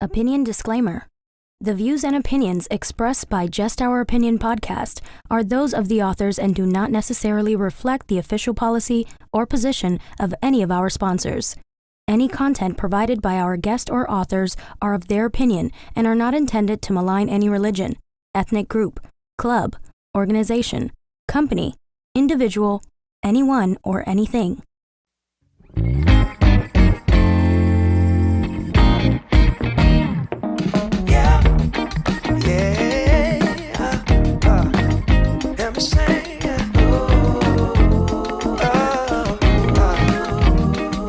Opinion disclaimer. The views and opinions expressed by Just Our Opinion podcast are those of the authors and do not necessarily reflect the official policy or position of any of our sponsors. Any content provided by our guest or authors are of their opinion and are not intended to malign any religion, ethnic group, club, organization, company, individual, anyone, or anything.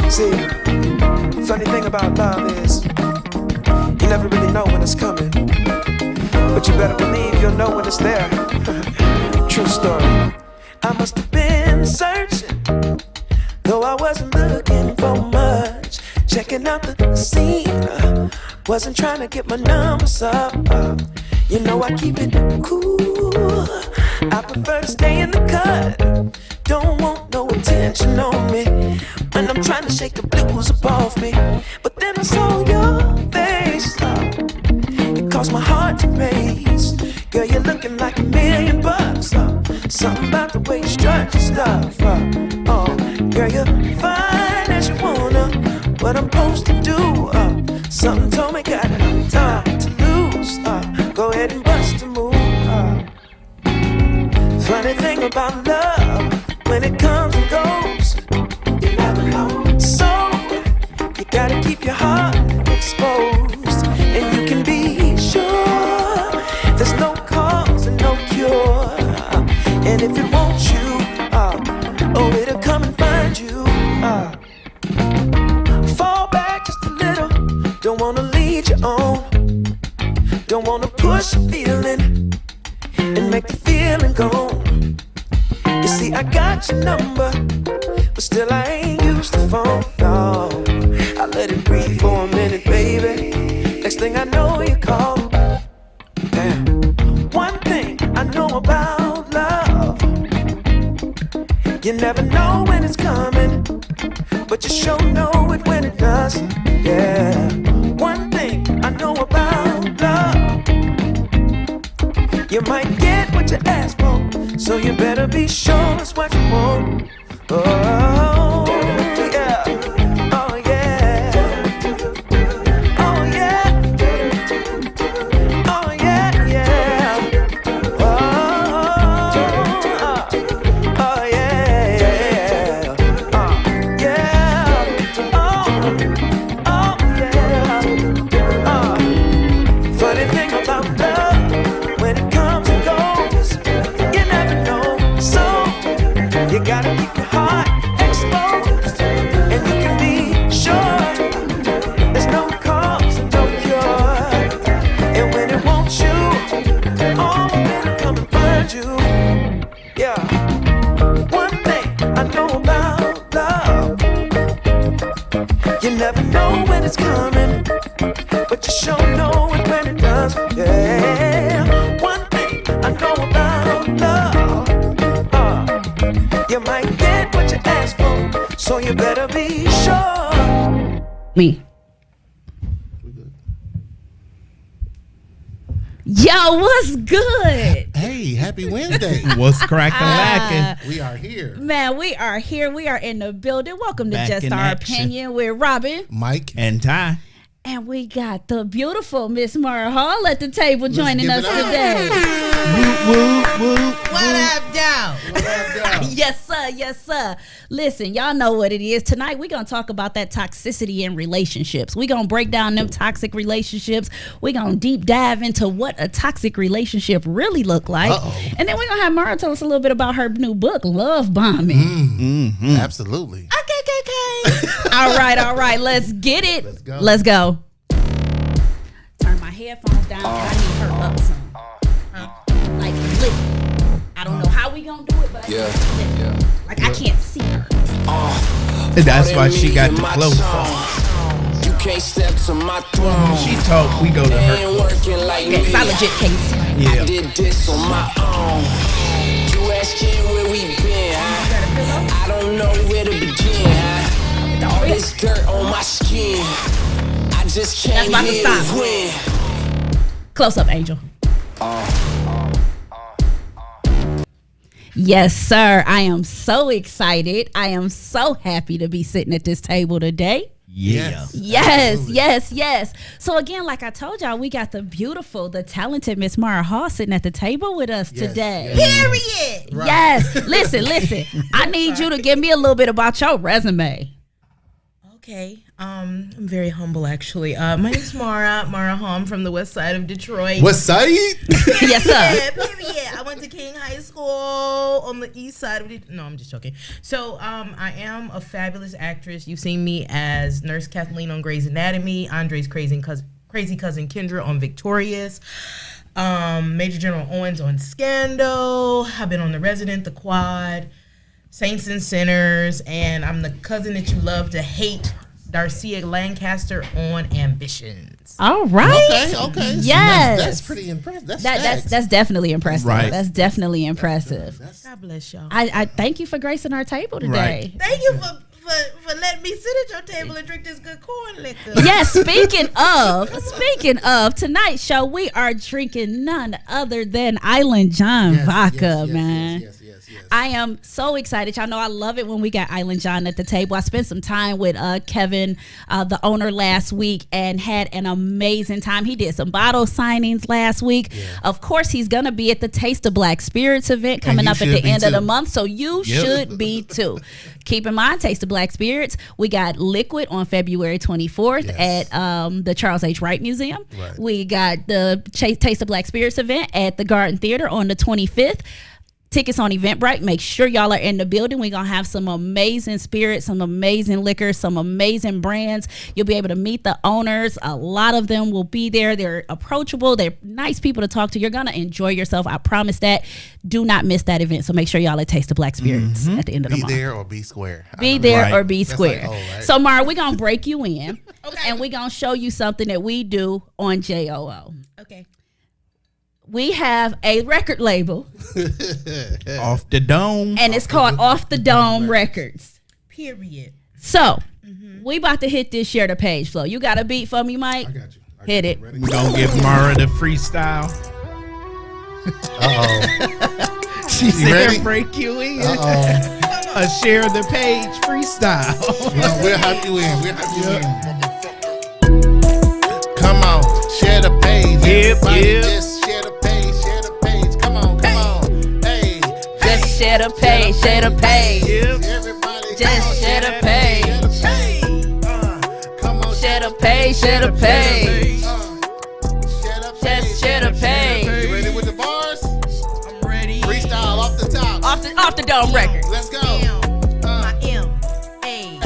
See, funny thing about love is you never really know when it's coming, but you better believe you'll know when it's there. True story. I must have been searching, though I wasn't looking for much. Checking out the scene, wasn't trying to get my numbers up. You know I keep it cool. I prefer to stay in the cut. Don't want no attention on me when I'm trying to shake the blues up off me. But then I saw your face, it caused my heart to race. Girl, you're looking like $1,000,000. Something about the way you strut your stuff. Oh, girl, you're fine as you wanna. What I'm supposed to do? Something told me got time to lose. Go ahead and bust a move. Funny thing about love, when it comes and goes, you never know. So you gotta keep your heart exposed, and you can be sure there's no cause and no cure. And if it wants you, oh, it'll come and find you. Fall back just a little. Don't wanna lead you on. Don't wanna push a feeling and make the feeling gone. You see, I got your number, but still I ain't used the phone, no. I let it breathe for a minute, baby. Next thing I know, you call. Damn. One thing I know about love, you never know when it's coming, but you sure know it when it does. Yeah. One thing I know about love, you might get what you ask for, so you better be sure it's what you want. Oh, yeah. Oh, yeah. Oh, yeah. Oh, yeah, yeah. Oh, oh, yeah, yeah. Yeah. Oh, yeah. Funny thing about love, when it comes and goes, you never know. So you gotta keep your heart exposed, and you can be sure there's no cause and no cure. And when it wants you, oh, it'll come and find you. Yeah. One thing I know about love, you never know when it's coming, but you sure know it when it does. Yeah. One thing I know about love, you might get what you ask for, so you better be sure. Me. Yo, what's good? Hey, happy Wednesday. What's cracking lacking? We are here. Man, we are here. We are in the building. Welcome to Back Just in Our action. Opinion with Robin. Mike. And Ty. And we got the beautiful Miss Mara Hall at the table joining give us it up. today. What up, dog? Yes, sir. Yes, sir. Listen, y'all know what it is. Tonight, we're going to talk about that toxicity in relationships. We're going to break down them toxic relationships. We're going to deep dive into what a toxic relationship really look like. And then we're going to have Mara tell us a little bit about her new book, Love Bombing. Absolutely. Okay. All right. Let's get it. Let's go. Turn my headphones down. I need her up some. Like, lift. I don't know how we gonna do it, but I need her to lift. Like, I can't see her. That's why she got the clothes on. You can't step to my throne. She told we go to her. Ain't working like Okay, me. 'cause I legit can't see her. I Yeah. did this on my own. You asking where we been, huh? I don't know where to begin, huh? All this dirt on my skin. I just came That's about to here stop. win. Close up, Angel. Yes, sir. I am so excited. I am so happy to be sitting at this table today. Yeah. Yes. So again, like I told y'all, we got the beautiful, the talented Miss Mara Hall sitting at the table with us today. Period. Right. Yes. Listen. I need you to give me a little bit about your resume. Okay. I'm very humble, actually. My name's Mara Hall. I'm from the west side of Detroit. What side? Yes, sir. Yeah, period. I went to King High School on the east side of Detroit. No, I'm just joking. So, I am a fabulous actress. You've seen me as Nurse Kathleen on Grey's Anatomy, Andre's crazy cousin Kendra on Victorious, Major General Owens on Scandal. I've been on The Resident, The Quad, Saints and Sinners, and I'm the cousin that you love to hate, Darcia Lancaster on Ambitions. All right. Okay. Yes. That's pretty impressive. That's definitely impressive. Right. That's definitely impressive. God bless y'all. I thank you for gracing our table today. Right. Thank you for letting me sit at your table and drink this good corn liquor. Yes, speaking of tonight's show, we are drinking none other than Island John vodka, man. Yes. I am so excited. Y'all know I love it when we got Island John at the table. I spent some time with Kevin, the owner, last week and had an amazing time. He did some bottle signings last week. Yeah. Of course, he's going to be at the Taste of Black Spirits event coming up at the end of the month, so you should be too. Keep in mind, Taste of Black Spirits, we got Liquid on February 24th at the Charles H. Wright Museum. Right. We got the Taste of Black Spirits event at the Garden Theater on the 25th. Tickets on Eventbrite. Make sure y'all are in the building. We're going to have some amazing spirits, some amazing liquors, some amazing brands. You'll be able to meet the owners. A lot of them will be there. They're approachable. They're nice people to talk to. You're going to enjoy yourself. I promise that. Do not miss that event. So make sure y'all at Taste of Black Spirits at the end of the month. Be there or be square. Be there or be That's square. like, right. So, Mara, we're going to break you in. Okay. And we're going to show you something that we do on JOO. Okay. We have a record label. Off the dome. And it's called Off the Dome Records. Period. So, we about to hit this share the page flow. You got a beat for me, Mike? I got you. Hit it. We're going to give Mara the freestyle. Uh-oh. She said ready? break you in. Uh-oh. A share the page freestyle. We'll have you in. Come on. Share the page. Everybody just share the page. Come on. Hey. Just share the page, share the page. Everybody Just share the page. Come on. Share the page, share the page. Just share the page. You ready with the bars? I'm ready. Freestyle off the top. Off the Dome Records. Let's go. My M-A-R-A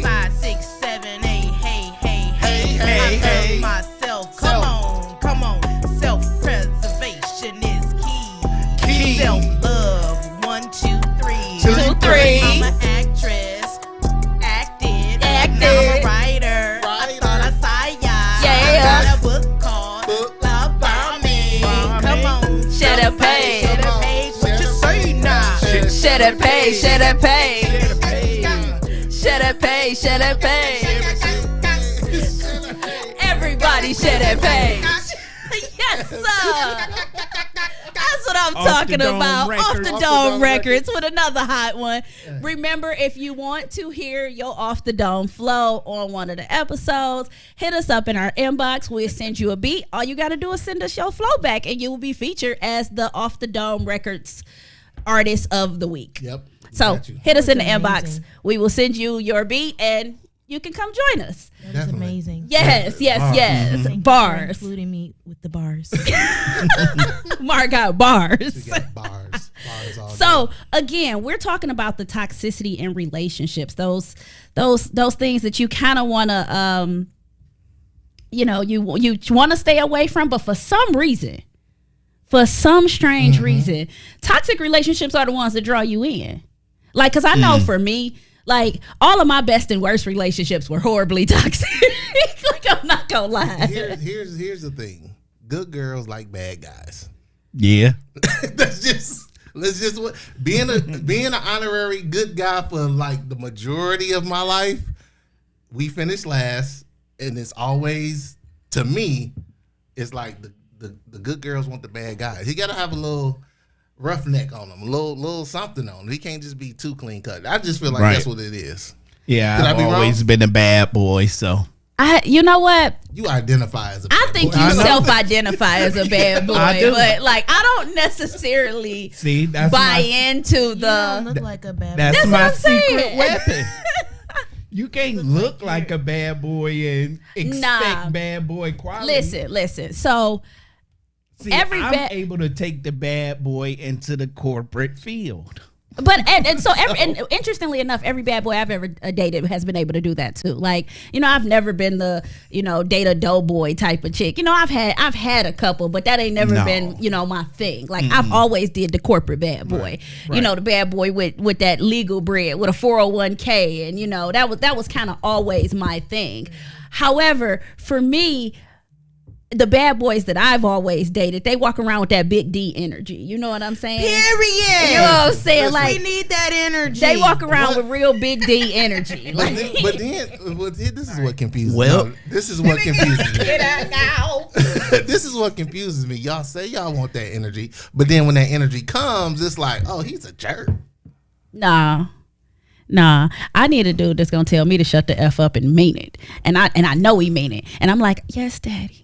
5, 6, 7, 8. Hey. I love myself. Come on. Self-preservation is key. Self-love. 1, 2, 3. 2, 3. I'm an actress. Acted. Now I'm a writer. I thought I saw ya. Yeah. I got a book called Love Bombing. Come on. Share the page. Share the page. What you say now? Share the page, share the page. Share the page, share the page. Everybody share that page. Yes, sir. That's what I'm Off the talking Dome about. Records. Off the Dome Records with another hot one. Remember, if you want to hear your Off the Dome flow on one of the episodes, hit us up in our inbox. We'll send you a beat. All you got to do is send us your flow back, and you will be featured as the Off the Dome Records Artist of the Week. Yep. So Got you. hit us in the That's inbox. amazing. We will send you your beat, and you can come join us. That was Definitely. amazing. Yes. Thank you for Bars. including me with the bars. Mark got bars. We got bars all So day. again, we're talking about the toxicity in relationships. Those things that you kind of want to, you want to stay away from, but for some reason, for some strange reason, toxic relationships are the ones that draw you in. Like, cause I know for me, like all of my best and worst relationships were horribly toxic. Like, I'm not gonna lie. Here's the thing. Good girls like bad guys. Yeah. Let's just being an honorary good guy for like the majority of my life we finish last, and it's always, to me, it's like the good girls want the bad guys. He got to have a little roughneck on him, a little something on him. He can't just be too clean cut. I just feel like that's what it is. Yeah, Could I I've be always wrong? been a bad boy, so. You know what? You identify as a bad I think boy. you self-identify as a bad boy, I do. but like I don't necessarily See, that's buy my, into You don't the. look like a bad that's That's my what I'm saying. secret weapon. You can't look like a bad boy and expect Nah. bad boy quality. Listen. So See, every I'm bad- able to take the bad boy into the corporate field. But and so and interestingly enough, every bad boy I've ever dated has been able to do that too. Like, you know, I've never been the, you know, date a doughboy type of chick. You know, I've had a couple, but that ain't never No. been, you know, my thing. Like I've always did the corporate bad boy. You know, the bad boy with that legal bread, with a 401k, and you know, that was kind of always my thing. However, for me, the bad boys that I've always dated, they walk around with that big D energy. You know what I'm saying? Period. You know what I'm saying? Listen, Like We need that energy. they walk around What? with real big D energy. Like, But this is what confuses Well- me. This is what confuses me. Get out now. This is what confuses me. Y'all say y'all want that energy, but then when that energy comes, it's like, oh, he's a jerk. nah. I need a dude that's gonna tell me to shut the F up and mean it. And I know he mean it. And I'm like, yes, daddy.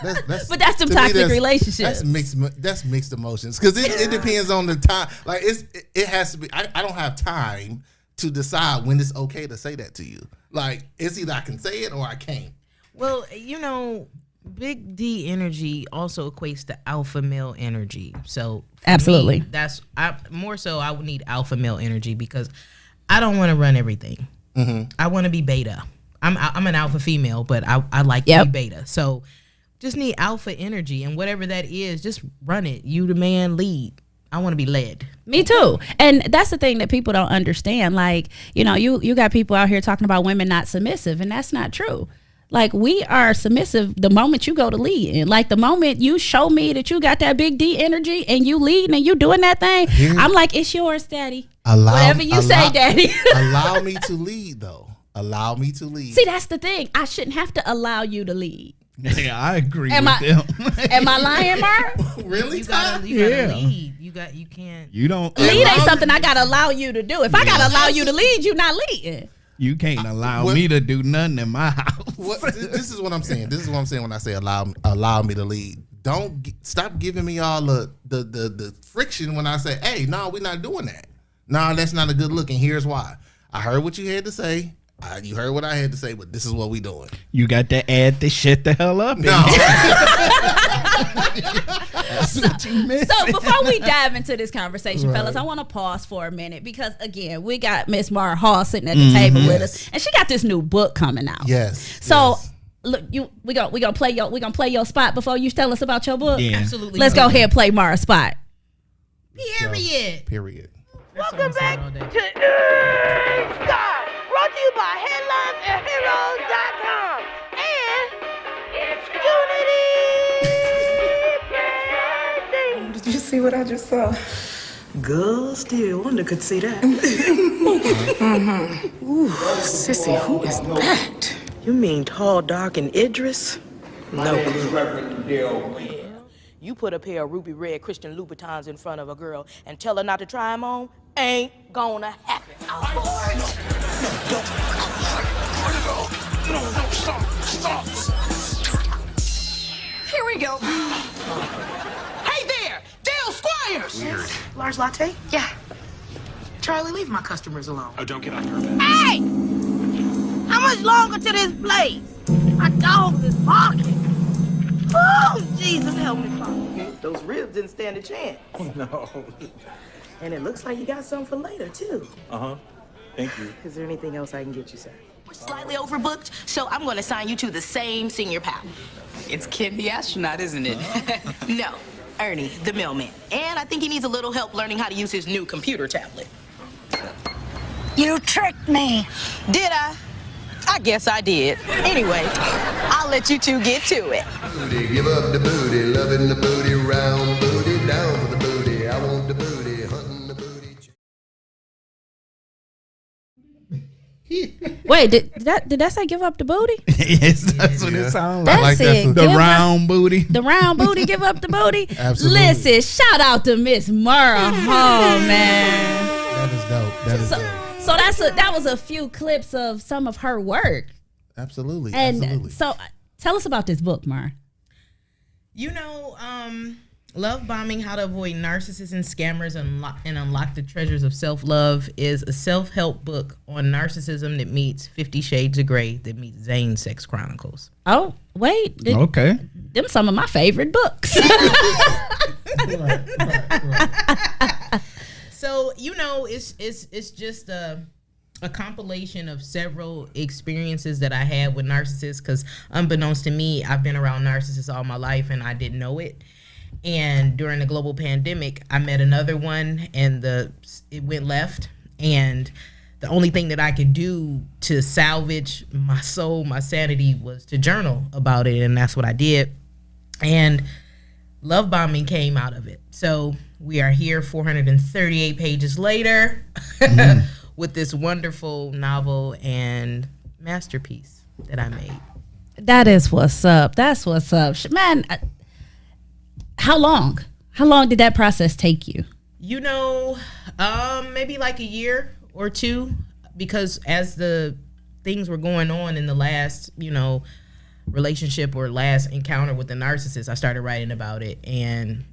But that's them to me, toxic relationships. That's mixed emotions because it depends on the time. Like it has to be. I don't have time to decide when it's okay to say that to you. Like it's either I can say it or I can't. Well, you know, big D energy also equates to alpha male energy. So for Absolutely. me, I would need alpha male energy because I don't want to run everything. I want to be beta. I'm an alpha female, but I like to be beta. So just need alpha energy, and whatever that is, just run it. You the man, lead. I want to be led. Me too. And that's the thing that people don't understand. Like, you know, you got people out here talking about women not submissive, and that's not true. Like, we are submissive the moment you go to lead. And like the moment you show me that you got that big D energy and you leading and you doing that thing, I'm like, it's yours, daddy. Whatever you say, daddy. Allow me to lead, though. Allow me to lead. See, that's the thing. I shouldn't have to allow you to lead. Yeah, I agree Am with I- them. Am I lying, Mark? Really, You Ty? gotta Yeah. lead. You can't. You don't. Lead ain't something I gotta allow you to do. If I gotta allow you to lead, you not leading. You can't allow What- me to do nothing in my house. This is what I'm saying. This is what I'm saying when I say allow me to lead. Stop giving me all the friction when I say, hey, no, we're not doing that. No, that's not a good look, and here's why. I heard what you had to say. You heard what I had to say, but this is what we doing. You got to add the shit the hell up. No. That's what you missing. So before we dive into this conversation, fellas, I want to pause for a minute because again, we got Miss Mara Hall sitting at the table with us, and she got this new book coming out. Yes. So yes. look, we gonna play your spot before you tell us about your book. Yeah. Absolutely. Let's go ahead and play Mara's spot. Period. Period. Welcome back to Star, brought to you by Headlines and Heroes.com and Unity. Did you see what I just saw? Girl, still wonder could see that. Ooh, sissy, who is that? You mean tall, dark, and Idris? No clue. You put a pair of ruby red Christian Louboutins in front of a girl and tell her not to try them on, ain't gonna happen. Here we go. Hey there, Dale Squires. Large latte? Yeah. Charlie, leave my customers alone. Oh, don't get on your Hey! How much longer to this place? My dog is barking. Oh, Jesus, help me, Father. Those ribs didn't stand a chance. No. And it looks like you got some for later, too. Uh-huh. Thank you. Is there anything else I can get you, sir? We're slightly overbooked, so I'm going to assign you to the same senior pal. It's Kid the astronaut, isn't it? No, Ernie, the mailman. And I think he needs a little help learning how to use his new computer tablet. You tricked me. Did I? I guess I did. Anyway, I'll let you two get to it. Booty, give up the booty, loving the booty, round booty, down for the booty. I want the booty, hunting the booty. Wait, did that say give up the booty? Yes, that's what it sounds like. That's it. The round booty. The round booty, give up the booty. Absolutely. Listen, shout out to Miss Murrah. Oh man. That is dope. That is dope. So that was a few clips of some of her work. Absolutely. And absolutely. so tell us about this book, Murrah. You know, Love Bombing, How to Avoid Narcissists and Scammers and Unlock the Treasures of Self-Love is a self-help book on narcissism that meets 50 Shades of Grey that meets Zane's Sex Chronicles. Oh, wait. Okay. Them some of my favorite books. So, you know, it's just a compilation of several experiences that I had with narcissists, because unbeknownst to me, I've been around narcissists all my life and I didn't know it. And during the global pandemic, I met another one and it went left. And the only thing that I could do to salvage my soul, my sanity, was to journal about it. And that's what I did. And Love Bombing came out of it. So we are here 438 pages later with this wonderful novel and masterpiece that I made. That is what's up. That's what's up. Man, how long? How long did that process take you? You know, maybe like a year or two, because as the things were going on in the last, relationship or last encounter with the narcissist, I started writing about it and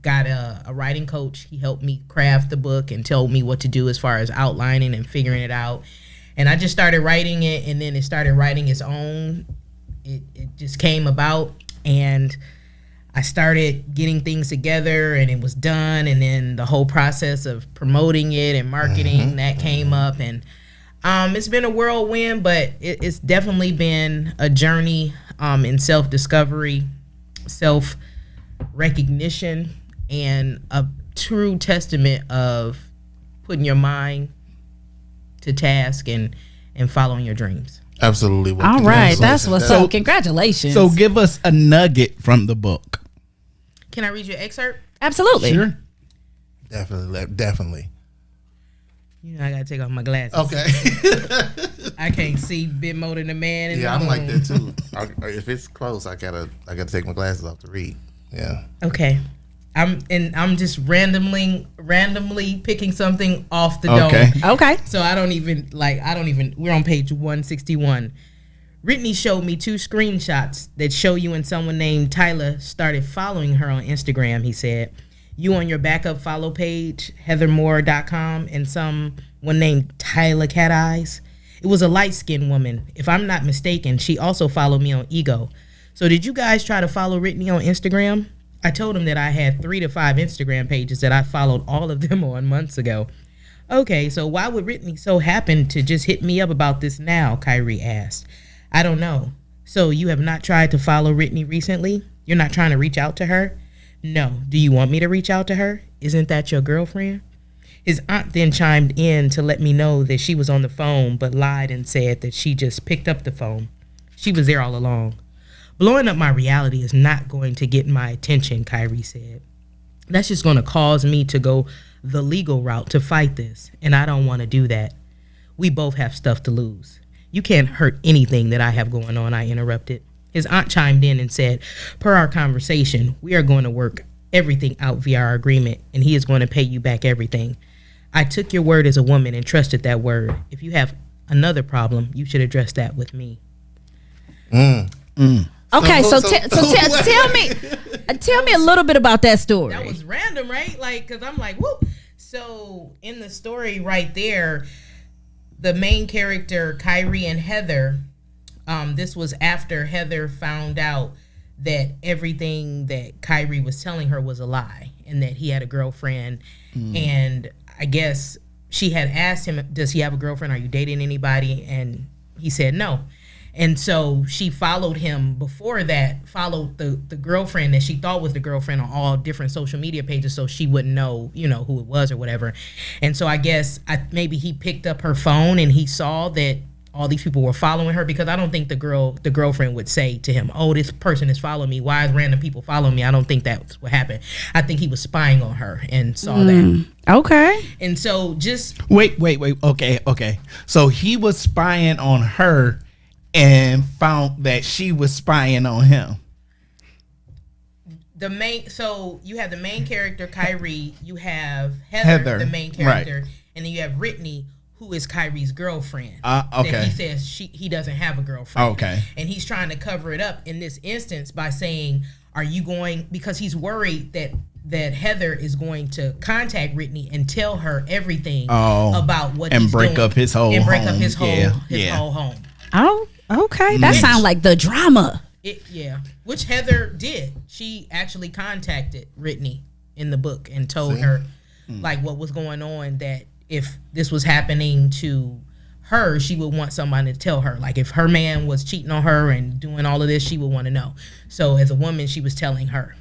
got a writing coach. He helped me craft the book and told me what to do as far as outlining and figuring it out. And I just started writing it, and then it started writing its own. It just came about, and I started getting things together, and it was done. And then the whole process of promoting it and marketing, that came up. And it's been a whirlwind, but it's definitely been a journey in self-discovery, self-recognition, and a true testament of putting your mind to task and following your dreams. Absolutely. All right. That's what's up. Congratulations. So give us a nugget from the book. Can I read you an excerpt? Absolutely. Sure. Definitely. You know, I gotta take off my glasses. Okay. I can't see bit more than a man. Yeah, I'm like that too. If it's close, I gotta take my glasses off to read. Yeah. Okay. I'm just randomly picking something off the dome. Okay. So I don't even we're on page 161. Brittany showed me 2 screenshots that show you and someone named Tyler started following her on Instagram, he said. You on your backup follow page, heathermoore.com, and someone named Tyler Cat Eyes. It was a light-skinned woman. If I'm not mistaken, she also followed me on Ego. So did you guys try to follow Brittany on Instagram? I told him that I had 3 to 5 Instagram pages that I followed all of them on months ago. Okay, so why would Brittany so happen to just hit me up about this now, Kyrie asked. I don't know. So you have not tried to follow Brittany recently? You're not trying to reach out to her? No. Do you want me to reach out to her? Isn't that your girlfriend? His aunt then chimed in to let me know that she was on the phone, but lied and said that she just picked up the phone. She was there all along. Blowing up my reality is not going to get my attention, Kyrie said. That's just going to cause me to go the legal route to fight this, and I don't want to do that. We both have stuff to lose. You can't hurt anything that I have going on, I interrupted. His aunt chimed in and said, per our conversation, we are going to work everything out via our agreement, and he is going to pay you back everything. I took your word as a woman and trusted that word. If you have another problem, you should address that with me. Okay, so tell me a little bit about that story. That was random, right? Like, because I'm like, whoop. So in the story right there, the main character, Kyrie and Heather, this was after Heather found out that everything that Kyrie was telling her was a lie and that he had a girlfriend. And I guess she had asked him, does he have a girlfriend? Are you dating anybody? And he said no. And so she followed him before that, followed the girlfriend that she thought was the girlfriend on all different social media pages so she wouldn't know, who it was or whatever. And so I guess maybe he picked up her phone and he saw that all these people were following her, because I don't think the girlfriend would say to him, "Oh, this person is following me. Why is random people following me?" I don't think that's what happened. I think he was spying on her and saw that. Okay. And so just wait. Okay. So he was spying on her and found that she was spying on him. So you have the main character, Kyrie, you have Heather, the main character, and then you have Brittany, who is Kyrie's girlfriend. Okay. That he says he doesn't have a girlfriend. Okay. And he's trying to cover it up in this instance by saying, are you going, because he's worried that Heather is going to contact Brittany and tell her everything about what he's doing. And break up his whole home. Oh, okay. That sounds like the drama. Which Heather did. She actually contacted Brittany in the book and told her like what was going on, that if this was happening to her, she would want somebody to tell her. Like if her man was cheating on her and doing all of this, she would want to know. So as a woman, she was telling her.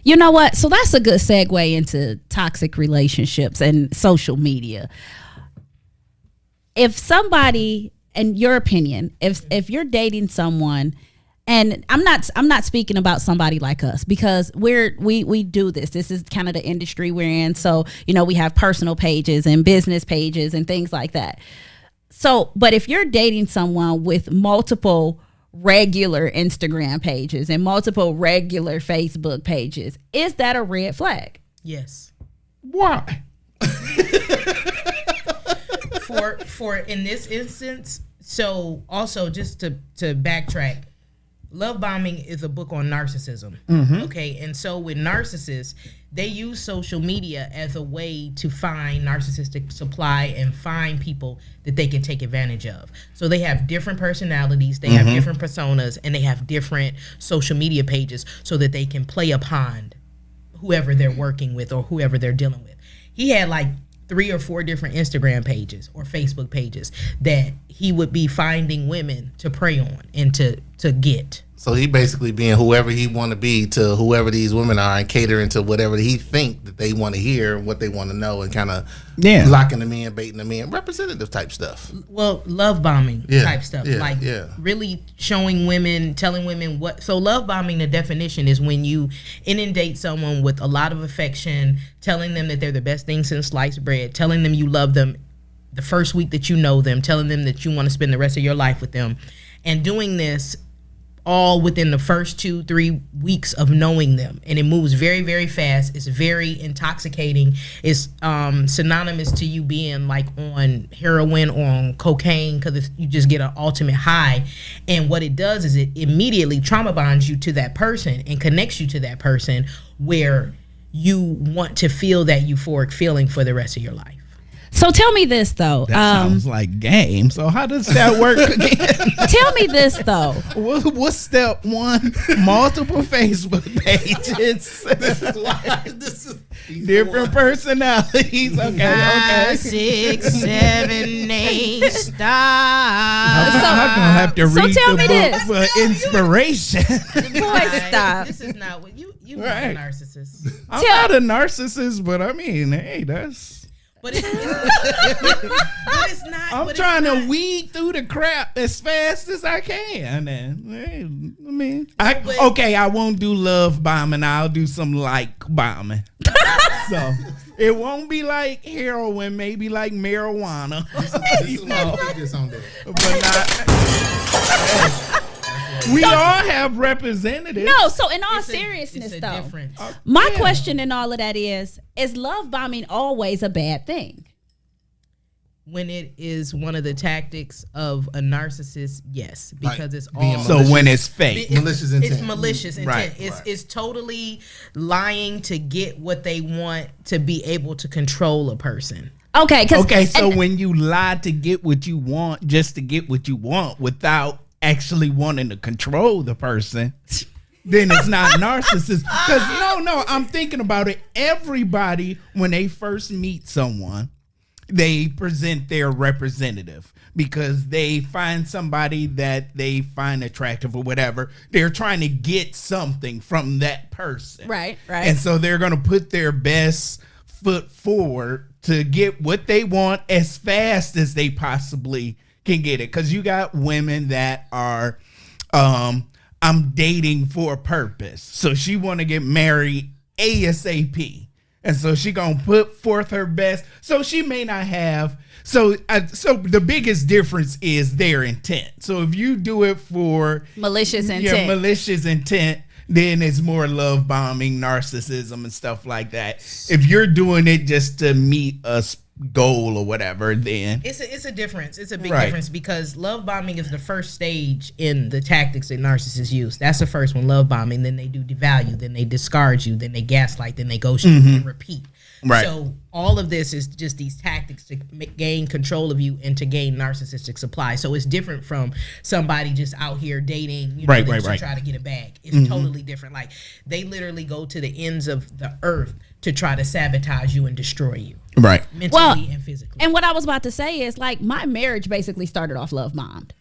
You know what? So that's a good segue into toxic relationships and social media. If somebody, in your opinion, if you're dating someone, and I'm not speaking about somebody like us, because we do this. This is kind of the industry we're in. So, we have personal pages and business pages and things like that. So, but if you're dating someone with multiple regular Instagram pages and multiple regular Facebook pages, is that a red flag? Yes. Why? For in this instance, so also just to backtrack, Love Bombing is a book on narcissism. Okay, and so with narcissists, they use social media as a way to find narcissistic supply and find people that they can take advantage of. So they have different personalities, they have different personas, and they have different social media pages so that they can play upon whoever they're working with or whoever they're dealing with. He had like 3 or 4 different Instagram pages or Facebook pages that he would be finding women to prey on and to get. So he basically being whoever he want to be to whoever these women are and catering to whatever he think that they want to hear, what they want to know, and kind of locking them in, baiting them in, representative type stuff. Well, love bombing type stuff. Really showing women, telling women what. So love bombing, the definition is when you inundate someone with a lot of affection, telling them that they're the best thing since sliced bread, telling them you love them the first week that you know them, telling them that you want to spend the rest of your life with them, and doing this all within the first 2-3 weeks of knowing them. And it moves very, very fast. It's very intoxicating. It's synonymous to you being like on heroin or on cocaine, because you just get an ultimate high. And what it does is it immediately trauma bonds you to that person and connects you to that person, where you want to feel that euphoric feeling for the rest of your life. So tell me this, though. That sounds like game. So how does that work again? Tell me this, though. What's step 1? Multiple Facebook pages. This is different personalities. Okay. 5, 6, 7, 8, stop. I'm gonna have to read the book for inspiration. Boy, stop. This is not what you right. Not a narcissist. I'm not a narcissist, but I mean, hey, that's. But it's not. I'm trying to weed through the crap as fast as I can. And I won't do love bombing. I'll do some like bombing. So it won't be like heroin, maybe like marijuana. But not. We all have representatives. No, so in all seriousness, though, my question in all of that is love bombing always a bad thing? When it is one of the tactics of a narcissist, yes, because it's all so when it's fake, malicious intent. It's malicious intent. Right. It's totally lying to get what they want, to be able to control a person. Okay, so when you lie to get what you want, just to get what you want, without actually wanting to control the person, then it's not narcissist. Because no, I'm thinking about it. Everybody, when they first meet someone, they present their representative because they find somebody that they find attractive or whatever. They're trying to get something from that person. Right. And so they're going to put their best foot forward to get what they want as fast as they possibly can get it. Because you got women that are, I'm dating for a purpose. So she want to get married ASAP. And so she going to put forth her best. So she may not have. So the biggest difference is their intent. So if you do it for malicious intent, then it's more love bombing, narcissism, and stuff like that. If you're doing it just to meet a goal or whatever, then it's a difference. It's a big difference, because love bombing is the first stage in the tactics that narcissists use. That's the first one, love bombing. Then they do devalue, then they discard you, then they gaslight, then they ghost you, and repeat. Right. So all of this is just these tactics to gain control of you and to gain narcissistic supply. So it's different from somebody just out here dating, you know, to try to get a bag. It's totally different. Like, they literally go to the ends of the earth to try to sabotage you and destroy you. Right. Mentally and physically. And what I was about to say is, like, my marriage basically started off love bombed.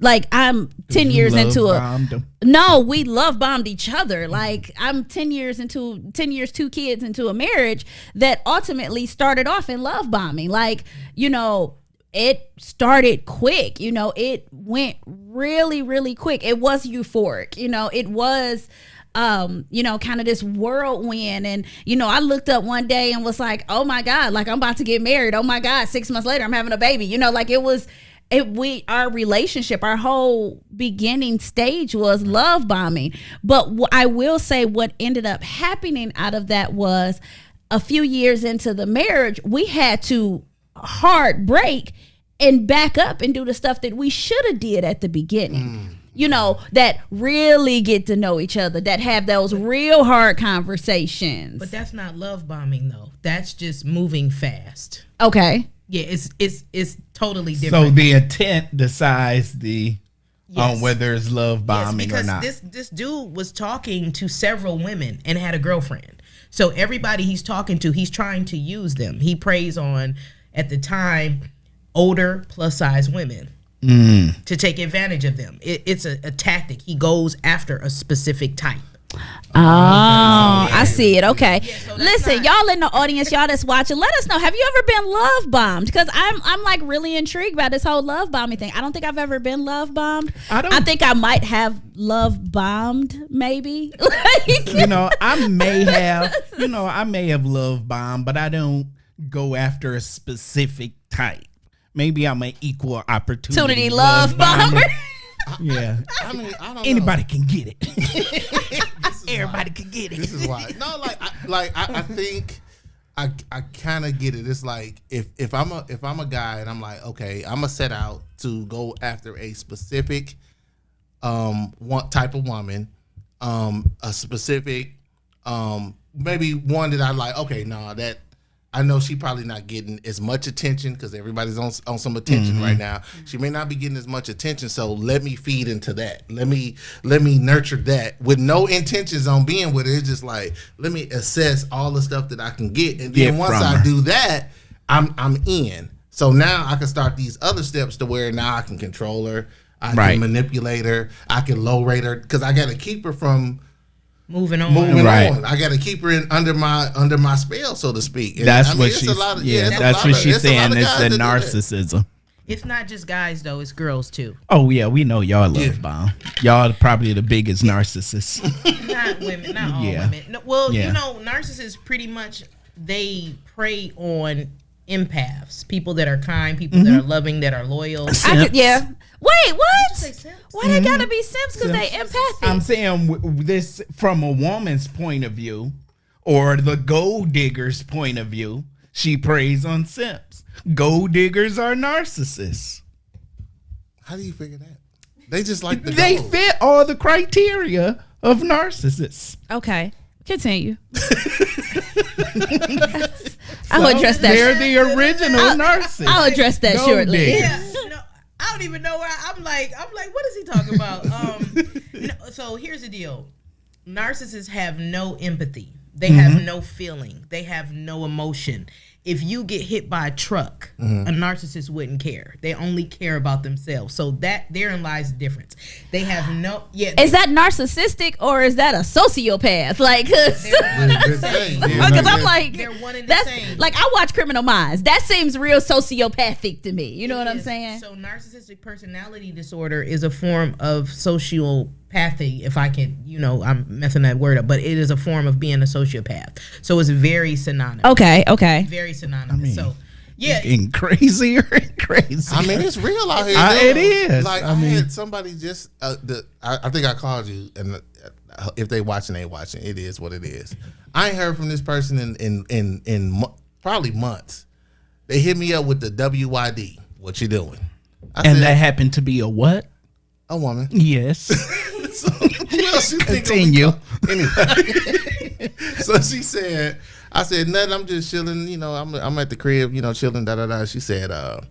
Like I'm 10 years into No, we love bombed each other. Like, I'm 10 years, 2 kids into a marriage that ultimately started off in love bombing. Like, you know, it started quick, you know, it went really, really quick. It was euphoric, you know, it was, you know, kind of this whirlwind. And, you know, I looked up one day and was like, oh my God, like, I'm about to get married. Oh my God, 6 months later, I'm having a baby, you know, like, our relationship, our whole beginning stage was love bombing. But I will say what ended up happening out of that was, a few years into the marriage, we had to hard break and back up and do the stuff that we should have did at the beginning. You know, that really get to know each other, that have those real hard conversations. But that's not love bombing, though. That's just moving fast. Okay. Yeah, it's totally different. So the intent decides on whether it's love bombing or not. This dude was talking to several women and had a girlfriend. So everybody he's talking to, he's trying to use them. He preys on, at the time, older plus size women to take advantage of them. It's a tactic. He goes after a specific type. I see it. Okay. Yeah, so listen, y'all in the audience, y'all that's watching, let us know, have you ever been love bombed? Because I'm like really intrigued by this whole love bombing thing. I don't think I've ever been love bombed. I think I might have love bombed, maybe. You know, I may have love bombed, but I don't go after a specific type. Maybe I'm an equal opportunity love bomber. Yeah, I mean, I don't anybody know. Can get it. Everybody can get it. This is why. No, I think I kind of get it. It's like if I'm a guy and I'm like, okay, I'm gonna set out to go after a specific one type of woman, a specific maybe one that I like. Okay, no, that I know she probably not getting as much attention because everybody's on some attention right now. She may not be getting as much attention, so let me feed into that. Let me nurture that with no intentions on being with her. It's just like, let me assess all the stuff that I can get, and then once I do that, I'm in. So now I can start these other steps to where now I can control her, I can manipulate her, I can low rate her because I got to keep her from moving on. I got to keep her under my spell, so to speak. And that's what she's that's what she's saying. It's the narcissism. It's not just guys though; it's girls too. Oh yeah, we know y'all love bomb. Y'all probably the biggest narcissists. Not women, not all women. No, well, you know, narcissists pretty much they prey on empaths, people that are kind, people that are loving, that are loyal. Wait, what? Why they gotta be simps? Because they empathic. I'm saying this from a woman's point of view, or the gold digger's point of view. She preys on simps. Gold diggers are narcissists. How do you figure that? They just like the they gold. fit all the criteria of narcissists. Okay, continue. I'll address that. They're the original narcissists. I'll address that shortly. I don't even know where I'm like, what is he talking about? So here's the deal. Narcissists have no empathy. They have no feeling. They have no emotion. if you get hit by a truck, a narcissist wouldn't care. They only care about themselves. So that therein lies the difference. They have no Is that narcissistic or is that a sociopath? Like, because I'm like, they're one and the that's same. like I watch Criminal Minds. That seems real sociopathic to me. You know what I'm saying? So narcissistic personality disorder is a form of sociopathy, if I can, I'm messing that word up, but it is a form of being a sociopath. So it's very synonymous. Okay. Very synonymous. So yeah, getting crazier and crazier. I mean, it's real out here. It is. Like I had somebody just. I think I called you, and if they watching, they watching. It is what it is. I ain't heard from this person in probably months. They hit me up with the WYD. What you doing? And that happened to be a what? A woman. Yes. So, who else you think Continue. Anyway. So she said, I said, nothing, I'm just chilling, I'm at the crib, chilling, da-da-da. She said, are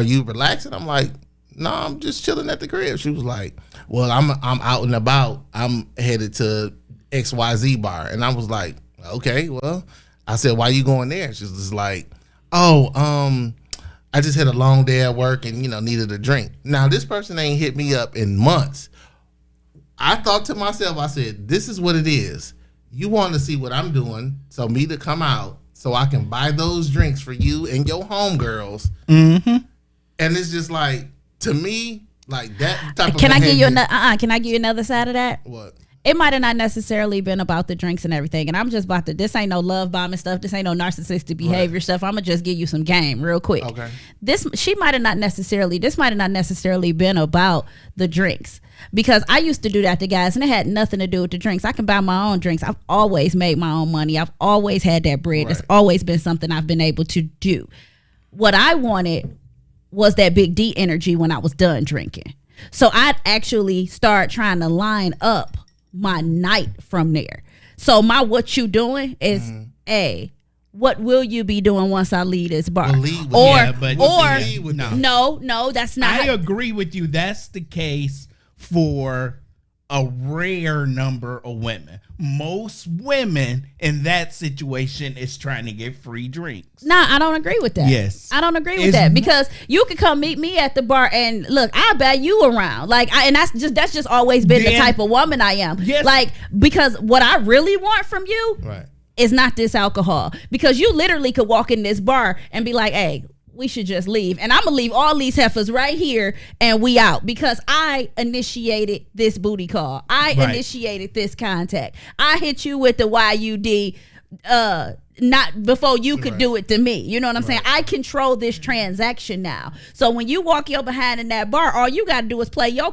you relaxing? I'm like, no, I'm just chilling at the crib. She was like, well, I'm out and about. I'm headed to XYZ bar. And I was like, okay, well, I said, why you going there? She was just like, I just had a long day at work and, needed a drink. Now, this person ain't hit me up in months. I thought to myself, I said, this is what it is. You want to see what I'm doing, so me to come out so I can buy those drinks for you and your homegirls. Mm-hmm. And it's just like, to me, like that type of Can I give you behavior- Can I give you another side of that? What? It might have not necessarily been about the drinks and everything. And I'm just about to, this ain't no love bombing stuff. This ain't no narcissistic behavior stuff. I'm going to just give you some game real quick. Okay. This might have not necessarily been about the drinks. Because I used to do that to guys and it had nothing to do with the drinks. I can buy my own drinks. I've always made my own money. I've always had that bread. It's always been something I've been able to do. What I wanted was that big D energy when I was done drinking. So I'd actually start trying to line up my night from there. So my what you doing is what will you be doing once I leave this bar? No, that's not. I agree with you. That's the case for a rare number of women. Most women in that situation is trying to get free drinks. Nah, I don't agree with that. Yes. I don't agree with that because you could come meet me at the bar and look, I'll buy you around. Like, and that's just always been the type of woman I am. Yes. Like, because what I really want from you is not this alcohol. Because you literally could walk in this bar and be like, hey, we should just leave. And I'm going to leave all these heifers right here and we out because I initiated this booty call. I initiated this contact. I hit you with the YUD not before you could do it to me. You know what I'm saying? I control this transaction now. So when you walk your behind in that bar, all you got to do is play your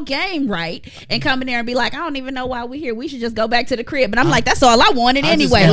game right and come in there and be like, I don't even know why we're here. We should just go back to the crib. And I'm like, that's all I wanted anyway.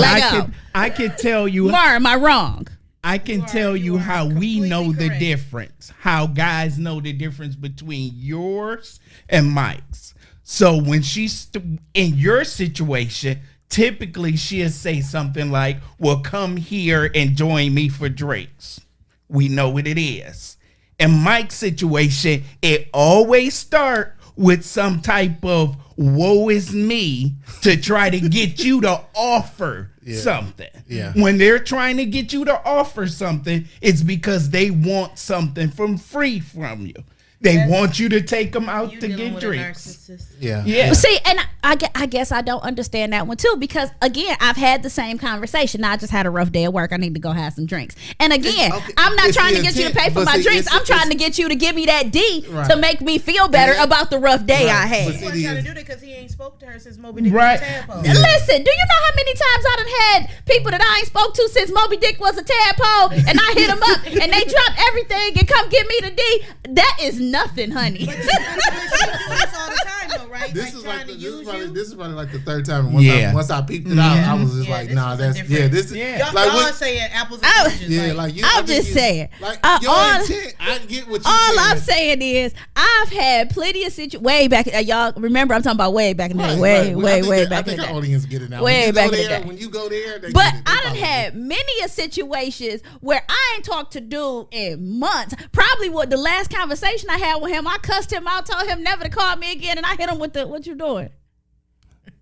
I could tell you. Mar, am I wrong? I can tell you how we know the difference, how guys know the difference between yours and Mike's. So when she's in your situation, typically she'll say something like, well, come here and join me for drinks. We know what it is. In Mike's situation, it always starts with some type of woe is me to try to get you to offer something. Yeah. When they're trying to get you to offer something, it's because they want something from free from you. They want you to take them out to get drinks. Yeah. Well, see, and I guess I don't understand that one too because again, I've had the same conversation. Now, I just had a rough day at work. I need to go have some drinks. And again, I'm not trying to get you to pay for my drinks. I'm trying to get you to give me that D to make me feel better about the rough day I had. He wasn't trying to do that because he ain't spoke to her since Moby Dick was a tadpole. Listen, do you know how many times I done had people that I ain't spoke to since Moby Dick was a tadpole and I hit them up and they dropped everything and come give me the D? That is nothing, honey. But you do this all the time, though, right? This like is probably like the third time. Once I peeped it out, I was just like, nah, that's this is y'all saying apples and oranges. Yeah, like you. I'm just saying. Like your intent, I get what you. All I'm saying is, I've had plenty of situations way back. Y'all remember? I'm talking about way back in the day. Way back in the day. Our audience get it now. Way back in the day. When you go there, they but get it. I done had many a situations where I ain't talked to dude in months. Probably what the last conversation I had with him, I cussed him out, told him never to call me again, and I hit him with the, what you doing?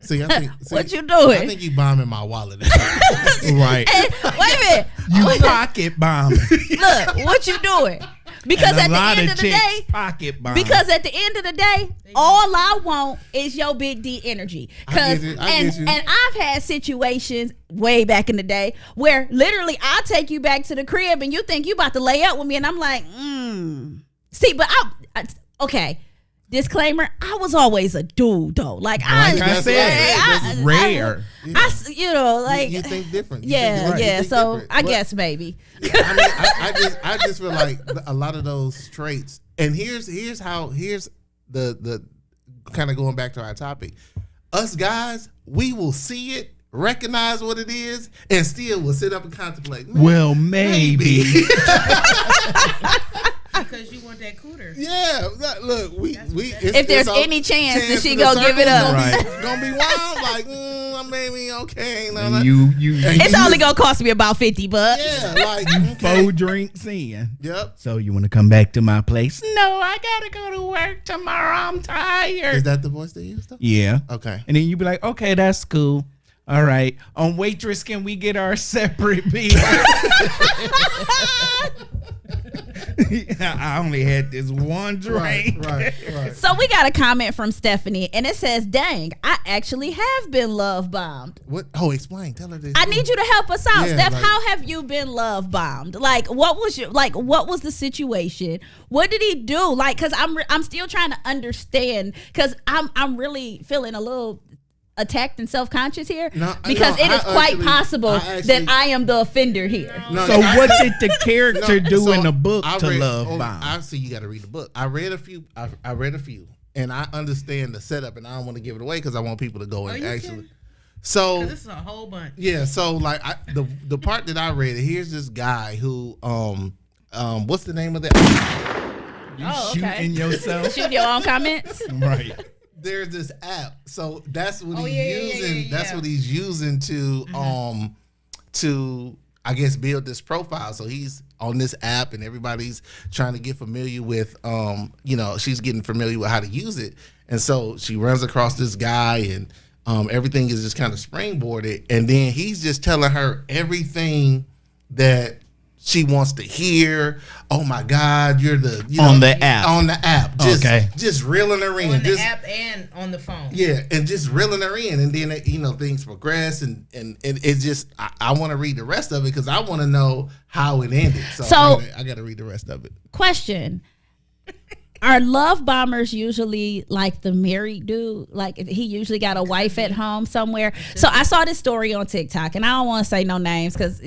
See, I think What you doing? I think you bombing my wallet. Right. Hey, wait a minute. You pocket bombing. Look, what you doing? Because And a at the lot end of of the chicks day, pocket bombing. because at the end of the day, all I want is your big D energy. I get Cause it. I get you. and I've had situations way back in the day where literally I'll take you back to the crib and you think you about to lay up with me, and I'm like, See, but okay. Disclaimer: I was always a dude, though. Like I said, that's rare. You think different. You Yeah, think yeah. different. So But- I guess maybe. I mean, I just feel like a lot of those traits. And here's the kind of going back to our topic. Us guys, we will see it, recognize what it is, and still will sit up and contemplate. Well, maybe. Because you want that cooter. Yeah, look, If there's any chance that she gonna give it up. Gonna be wild, like maybe okay. No, And you It's only gonna cost me about $50. Yeah, like okay. 4 drinks in. Yep. So you want to come back to my place? No, I gotta go to work tomorrow. I'm tired. Is that the voice they use though? Yeah. Okay. And then you be like, okay, that's cool. All right. On waitress, can we get our separate bill? I only had this one drink. Right. So we got a comment from Stephanie, and it says, "Dang, I actually have been love bombed." What? Oh, explain. Tell her this. I need you to help us out, Yeah, Steph. like- How have you been love bombed? Like, what was the situation? What did he do? Like, cause I'm still trying to understand, cause I'm really feeling a little attacked and self-conscious here, because it is quite possible that I am the offender here. So what did the character do in the book to love bomb? I see you got to read the book. I read a few. I read a few, and I understand the setup, and I don't want to give it away because I want people to go and actually. So this is a whole bunch. Yeah. So like the part that I read, here's this guy who what's the name of that? You shooting yourself? Shooting your own comments? Right. There's this app, so that's what he's using. using. That's what he's using to I guess build this profile. So he's on this app, and everybody's trying to get familiar with she's getting familiar with how to use it, and so she runs across this guy, and everything is just kind of springboarded, and then he's just telling her everything that she wants to hear. Oh my God, you're the on the app. On the app. Just reeling her in. On the app and on the phone. Yeah, and just reeling her in, and then things progress, and it's just I want to read the rest of it because I want to know how it ended. So I got to read the rest of it. Question: are love bombers usually like the married dude? Like he usually got a wife at home somewhere? So I saw this story on TikTok, and I don't want to say no names because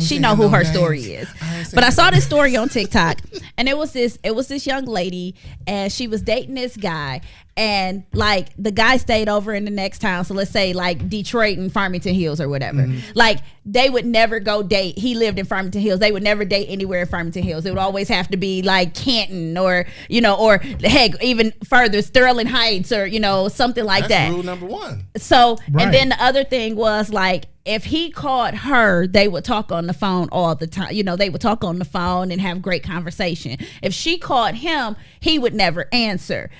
she know who her story is. But I saw this story on TikTok, and it was this young lady, and she was dating this guy, and like the guy stayed over in the next town. So let's say like Detroit and Farmington Hills or whatever. Like they would never go date. He lived in Farmington Hills. They would never date anywhere in Farmington Hills. It would always have to be like Canton or heck, even further, Sterling Heights or something like that. That's rule number 1. So and then the other thing was like, if he called her, they would talk on the phone all the time. They would talk on the phone and have great conversation. If she called him, he would never answer.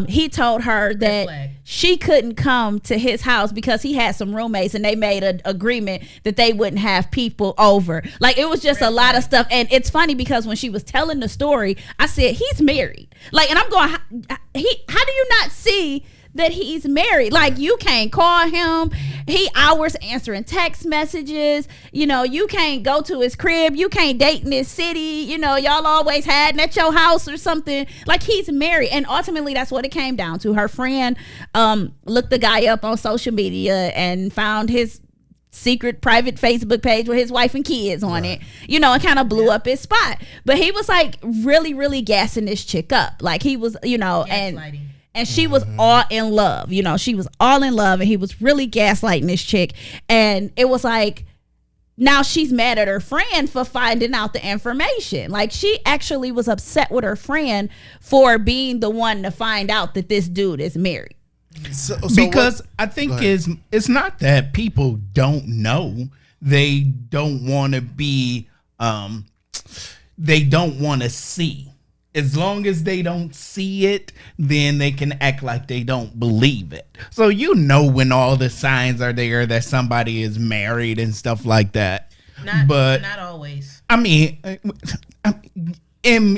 He told her that she couldn't come to his house because he had some roommates, and they made an agreement that they wouldn't have people over. Like it was just a lot of stuff. And it's funny because when she was telling the story, I said, he's married. Like, and I'm going, how do you not see that he's married? Like, you can't call him. He hours answering text messages. You can't go to his crib. You can't date in his city. Y'all always hiding at your house or something. Like, he's married. And ultimately, that's what it came down to. Her friend looked the guy up on social media and found his secret private Facebook page with his wife and kids on it, and kind of blew up his spot. But he was like really, really gassing this chick up. Like he was, and she was all in love. She was all in love, and he was really gaslighting this chick. And it was like, now she's mad at her friend for finding out the information. Like she actually was upset with her friend for being the one to find out that this dude is married. Because I think it's not that people don't know. They don't want to be, they don't want to see. As long as they don't see it, then they can act like they don't believe it. So you know when all the signs are there that somebody is married and stuff like that. Not always. I mean,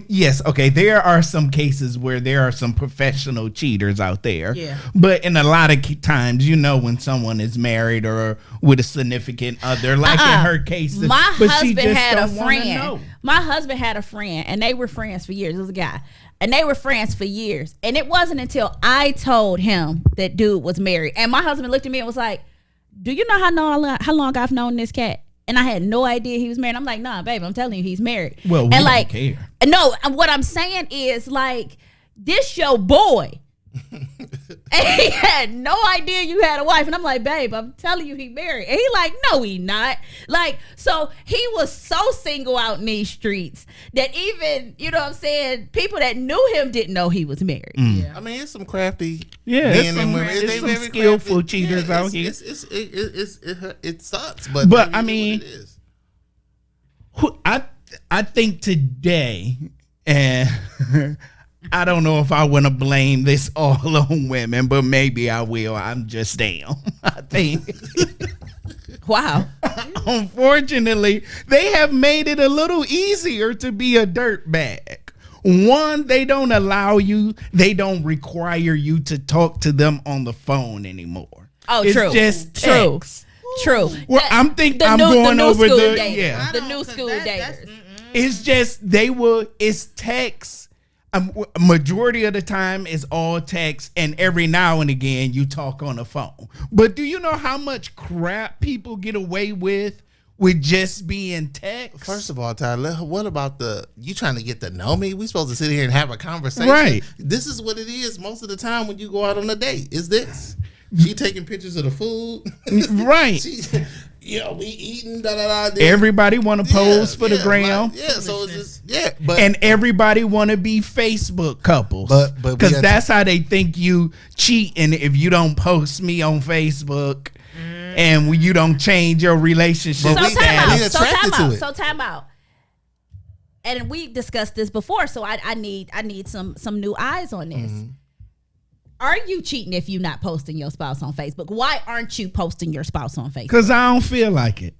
yes, okay, there are some cases where there are some professional cheaters out there. Yeah. But in a lot of times, you know when someone is married or with a significant other, like in her case. My husband had a don't wanna friend. know. My husband had a friend, and they were friends for years. It was a guy. And they were friends for years. And it wasn't until I told him that dude was married. And my husband looked at me and was like, do you know how long I've known this cat? And I had no idea he was married. I'm like, nah, babe, I'm telling you, he's married. Well, we and don't care. No, what I'm saying is, like, this your boy. And he had no idea you had a wife. And I'm like, babe, I'm telling you, he married. And he like, no, he not. Like, so he was so single out in these streets that even, you know what I'm saying, people that knew him didn't know he was married. Yeah. I mean, it's some crafty men and women. There's some very skillful crafty. cheaters out here. It sucks, but I mean, it is. I think today, and I don't know if I want to blame this all on women, but maybe I will. I'm just damn. I think. Wow. Unfortunately, they have made it a little easier to be a dirtbag. One, they don't require you to talk to them on the phone anymore. Oh, it's true. just text. True. Well, I'm going over the new school daters. It's just it's text. Majority of the time is all text, and every now and again you talk on the phone. But do you know how much crap people get away with just being text? First of all, Tyler, what about you trying to get to know me? We supposed to sit here and have a conversation. Right. This is what it is most of the time when you go out on a date. Is this? She taking pictures of the food. Right. We eating, da-da-da. Everybody want to pose for the gram. So it's just, and everybody want to be Facebook couples. But because that's how they think you cheating if you don't post me on Facebook and you don't change your relationship. So time out. And we discussed this before, so I need some new eyes on this. Mm-hmm. Are you cheating if you're not posting your spouse on Facebook? Why aren't you posting your spouse on Facebook? Because I don't feel like it.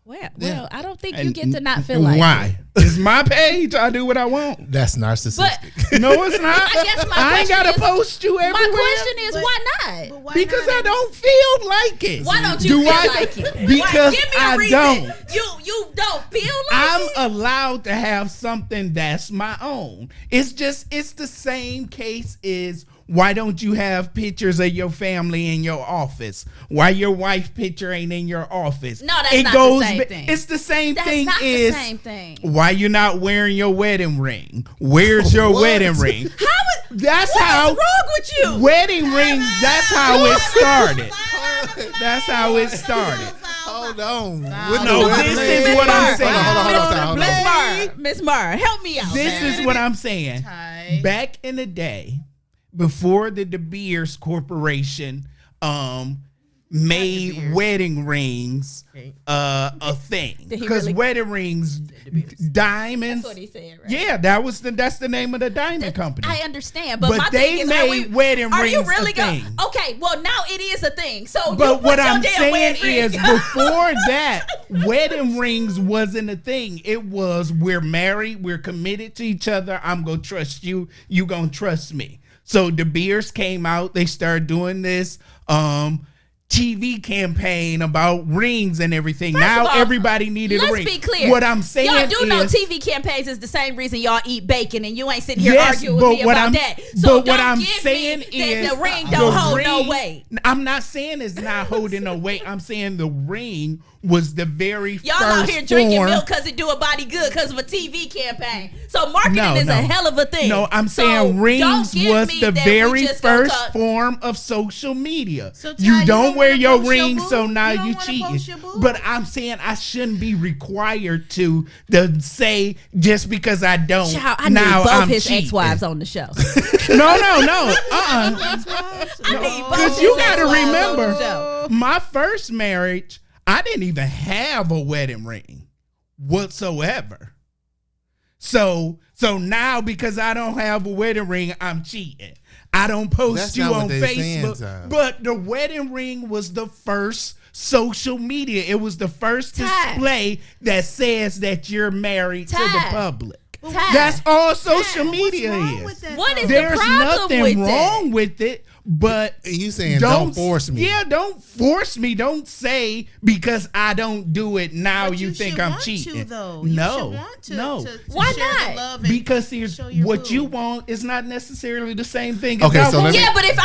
Well, I don't think you get to not feel like it. Why? It's my page. I do what I want. That's narcissistic. No, it's not. I guess I ain't got to post you everywhere. My question is, why not? Because I don't feel like it. Why don't you feel like it? Because give me a reason. don't. You don't feel like I'm allowed to have something that's my own. It's the same case as why don't you have pictures of your family in your office? Why your wife picture ain't in your office? No, that's not the same thing. It's the same thing. That's not the same thing. Why you not wearing your wedding ring? Where's your wedding ring? What's wrong with you? Wedding rings, that's how it started. That's how it started. Hold on. This is what I'm saying. Hold on. Miss Mara, help me out. This is what I'm saying. Back in the day, before the De Beers Corporation made wedding rings a thing, because wedding rings, diamonds. That's what he said, right? Yeah, that's the name of the diamond company. I understand, but my they thing is, made wedding are rings you really a thing. Okay, well now it is a thing. So, but what I'm damn saying is, ring. before that, wedding rings wasn't a thing. It was, we're married, we're committed to each other. I'm gonna trust you. You gonna trust me. So De Beers came out. They started doing this TV campaign about rings and everything. Now everybody needed a ring. Let's be clear. What I'm saying y'all do know is, TV campaigns is the same reason y'all eat bacon, and you ain't sitting here arguing with me about that. So but what I'm saying is the ring don't hold no weight. I'm not saying it's not holding no weight. I'm saying the ring was the very y'all first out here drinking form. milk because it do a body good because of a TV campaign. So marketing is a hell of a thing. No, I'm saying rings was the very first form of social media. So you don't wear your ring, so now you cheating. But I'm saying I shouldn't be required to say just because I don't. Child, I now need both I'm his cheating. ex-wives on the show. No. Because you got to remember, my first marriage, I didn't even have a wedding ring whatsoever. So now because I don't have a wedding ring, I'm cheating. I don't post That's you not what on they saying, Facebook. Ty. But the wedding ring was the first social media. It was the first display that says that you're married to the public. That's all social media is. What is There's the problem nothing with wrong with it, but you saying don't force me. Yeah, don't force me. Don't say because I don't do it now you think I'm cheating. No. Why not? Because here's what you want is not necessarily the same thing. Okay, as I want. Yeah, but if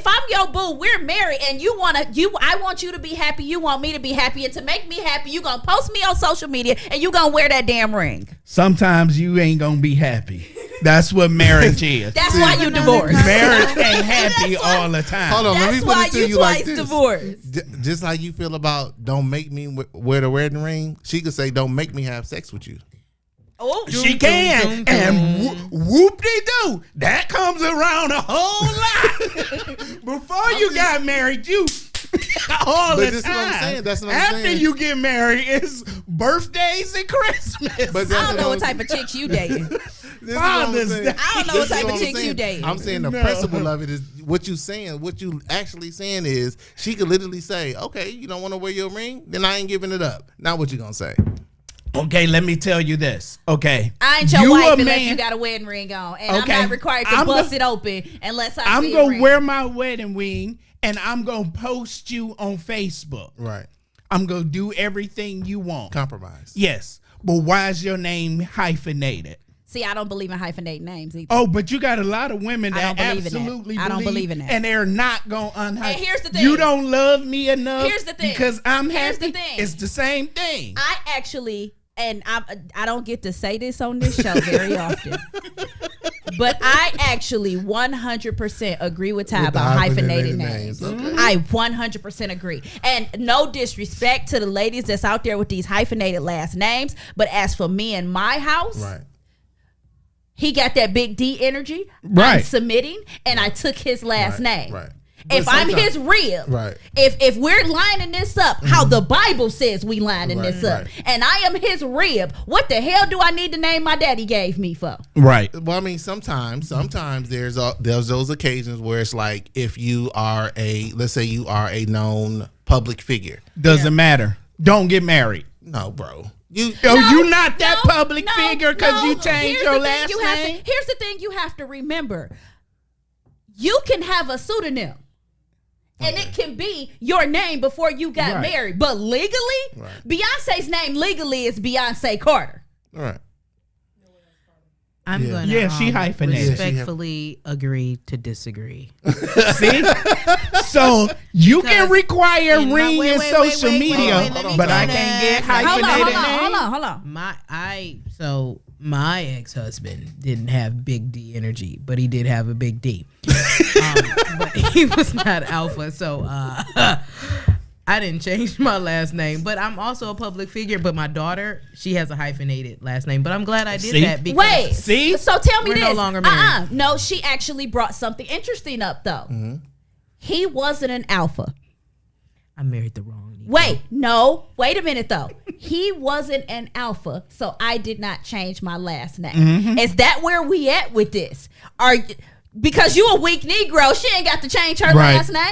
I'm your boo, we're married, and I want you to be happy. You want me to be happy, and to make me happy, you gonna post me on social media, and you gonna wear that damn ring. Sometimes you ain't gonna be happy. That's what marriage is. That's why you divorced. Marriage ain't happy all the time. Hold on, let me put it to you like this. Divorced. Just like you feel about don't make me wear the wedding ring, she could say don't make me have sex with you. Oh, she can, and whoop-de-doo, that comes around a whole lot. Before you got married, you all But the this is what I'm time. saying. That's what I'm After saying. you get married, it's birthdays and Christmas. But I don't know what type of chicks you dating. Father's Day. I don't know what type of chicks you dating. I'm saying the principle of it is what you saying. What you actually saying is she could literally say, "Okay, you don't want to wear your ring, then I ain't giving it up." Now what you gonna say? Okay, let me tell you this. Okay, I ain't your wife unless you got a wedding ring on, and Okay. I'm not required to bust it open unless I'm see a gonna ring. wear my wedding ring and I'm gonna post you on Facebook. Right. I'm gonna do everything you want. Compromise. Yes, but why is your name hyphenated? See, I don't believe in hyphenated names either. Oh, but you got a lot of women I that don't believe in that. absolutely I don't believe in that. and they're not gonna unhyphenate. And here's the thing. You don't love me enough. Here's the thing. Because I'm Here's happy. the thing. It's the same thing. I actually, and I don't get to say this on this show very often, but I actually 100% agree with Ty With the about hyphenated names. names. Okay. I 100% agree. And no disrespect to the ladies that's out there with these hyphenated last names, but as for me and my house, Right. he got that big D energy. I'm Right. submitting, and I took his last Right, name. right. If But I'm sometimes- his rib, Right. if we're lining this up, how the Bible says we lining Right, this up, right. and I am his rib, what the hell do I need the name my daddy gave me for? Right. Well, I mean, sometimes there's those occasions where it's like if you are let's say you are a known public figure. Doesn't matter. Don't get married. No, bro. You not that public figure because you changed your last name. Here's the thing you have to remember. You can have a pseudonym. And it can be your name before you got Right. married. But legally, Right. Beyonce's name legally is Beyonce Carter. All right. I'm Yeah. gonna Yeah, she hyphenated. respectfully agree to disagree. See? So you can Because require in my- ring wait, in wait, social wait, wait, media, wait, let me but I finish. can't get Hold on, hyphenated Hold names. on. My ex-husband didn't have big D energy, but he did have a big D. But he was not alpha, so I didn't change my last name. But I'm also a public figure. But my daughter, she has a hyphenated last name. But I'm glad I did See? that because Wait. See? So tell me We're this. no longer married. No, she actually brought something interesting up, though. He wasn't an alpha. I married the wrong. Wait a minute though. He wasn't an alpha, so I did not change my last name. Is that where we at with this? Because you a weak Negro, she ain't got to change her Right. last name?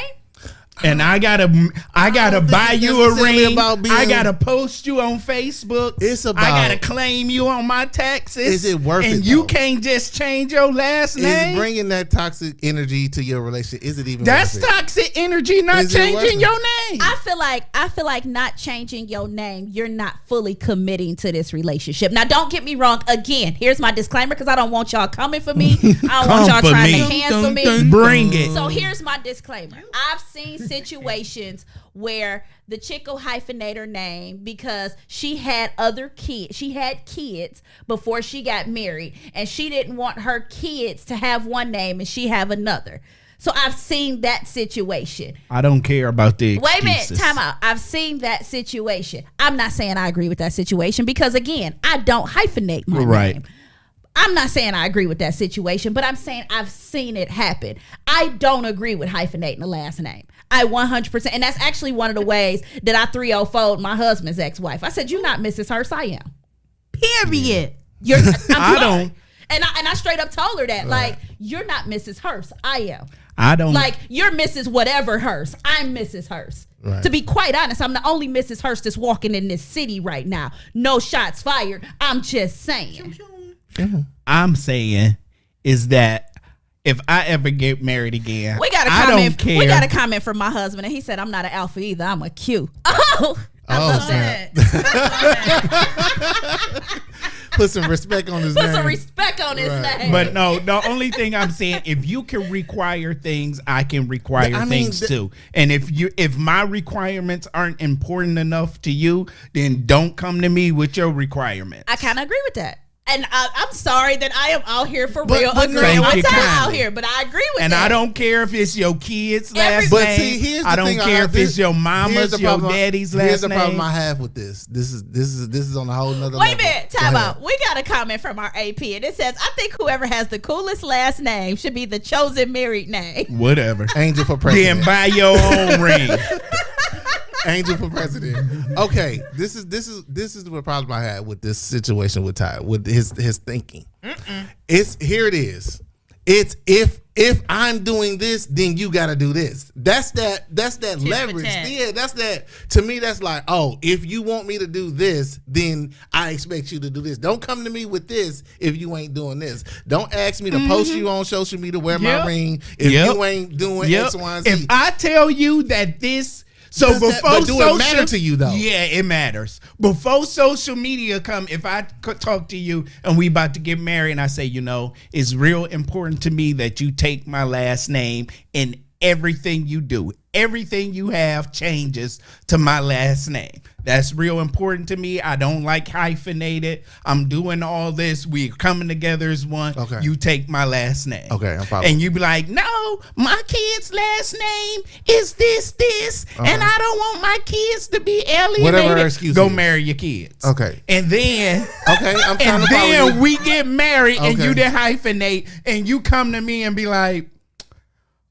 And I gotta buy it's you a necessarily ring. about being- I gotta post you on Facebook. It's about- I gotta claim you on my taxes. Is it worth and it, you though? can't just change your last name. Is bringing that toxic energy to your relationship? Is it even? That's worth it? toxic energy, not Is it worth changing it? your name. I feel like not changing your name, you're not fully committing to this relationship. Now, don't get me wrong. Again, here's my disclaimer because I don't want y'all coming for me. I don't want y'all for trying me. to cancel me. Bring it. So here's my disclaimer. I've seen situations where the chick will hyphenate her name because she had other kids. She had kids before she got married, and she didn't want her kids to have one name and she have another. So I've seen that situation. I don't care about the Wait a excuses. minute, time out. I've seen that situation. I'm not saying I agree with that situation because, again, I don't hyphenate my Right. name. I'm not saying I agree with that situation, but I'm saying I've seen it happen. I don't agree with hyphenating the last name. I 100%. And that's actually one of the ways that I 304'd my husband's ex-wife. I said, "You're not Mrs. Hurst, I am." period. I don't. And I straight up told her that, like, you're not Mrs. Hurst. I am. I don't. Like, you're Mrs. Whatever Hurst. I'm Mrs. Hurst. Right. To be quite honest, I'm the only Mrs. Hurst that's walking in this city right now. No shots fired. I'm just saying. I'm saying is that if I ever get married again, We got a I comment. don't care. We got a comment from my husband, and he said, "I'm not an alpha either. I'm a Q." Oh, I love snap. that. Put some respect on his name. Put some respect on his name. But no, the only thing I'm saying, if you can require things, I can require things too. And if my requirements aren't important enough to you, then don't come to me with your requirements. I kind of agree with that. And I'm sorry that I am out here for real. but Agreeing thank with you Ty kindly. out here, but I agree with And that. I don't care if it's your kid's last But name. see, here's the I don't thing care if it's your here's mama's, the your problem daddy's last name. Here's the problem I have with this. This is on a whole nother level. Wait a minute, time Go ahead. out. We got a comment from our AP, and it says, "I think whoever has the coolest last name should be the chosen married name." Whatever. Angel for president. Then buy your own ring. Angel for president. Okay, this is the problem I had with this situation with Ty, with his thinking. It's here. It is. It's if I'm doing this, then you got to do this. That's that leverage. Yeah, that's that. To me, that's like, oh, if you want me to do this, then I expect you to do this. Don't come to me with this if you ain't doing this. Don't ask me to post you on social media, wear my ring if you ain't doing X, Y, and Z. If I tell you that this. So Does that- before but do it social, matter to you, though? Yeah, it matters. Before social media come, if I could talk to you and we about to get married, and I say, it's real important to me that you take my last name in everything you do. Everything you have changes to my last name. That's real important to me. I don't like hyphenated. I'm doing all this. We're coming together as one. Okay. You take my last name. Okay, I'm following. And you be like, no, my kid's last name is this, and I don't want my kids to be alienated. Whatever her excuse Go is. marry your kids. Okay. And then, Okay, I'm trying and to follow then you. we get married and Okay. you didn't hyphenate and you come to me and be like,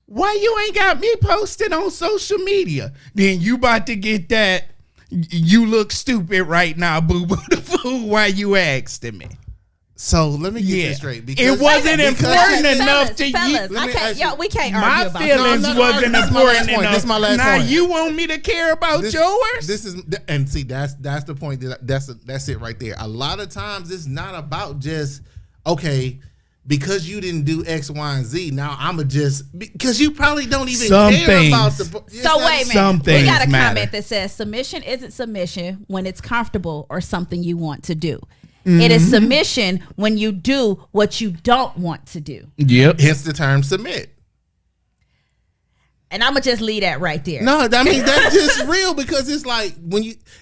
why you ain't got me posted on social media? Then you about to get that, you look stupid right now, boo-boo the fool, why you asking me? So let me get this straight. It wasn't important enough to you. Fellas, Let me ask you- we can't My argue about feelings that. No, I'm not wasn't arguing. That's my last important point. enough. This is my last now point. you want me to care about yours? This is, and see, that's the point. That's it right there. A lot of times it's not about just, okay, because you didn't do X, Y, and Z, now I'ma just, because you probably don't even Some care things. about the. So wait a minute. Some We things got a matter. comment that says submission isn't submission when it's comfortable or something you want to do. It is submission when you do what you don't want to do. Yep. Hence the term submit. And I'm gonna just leave that right there. No, I mean that's just real, because it's like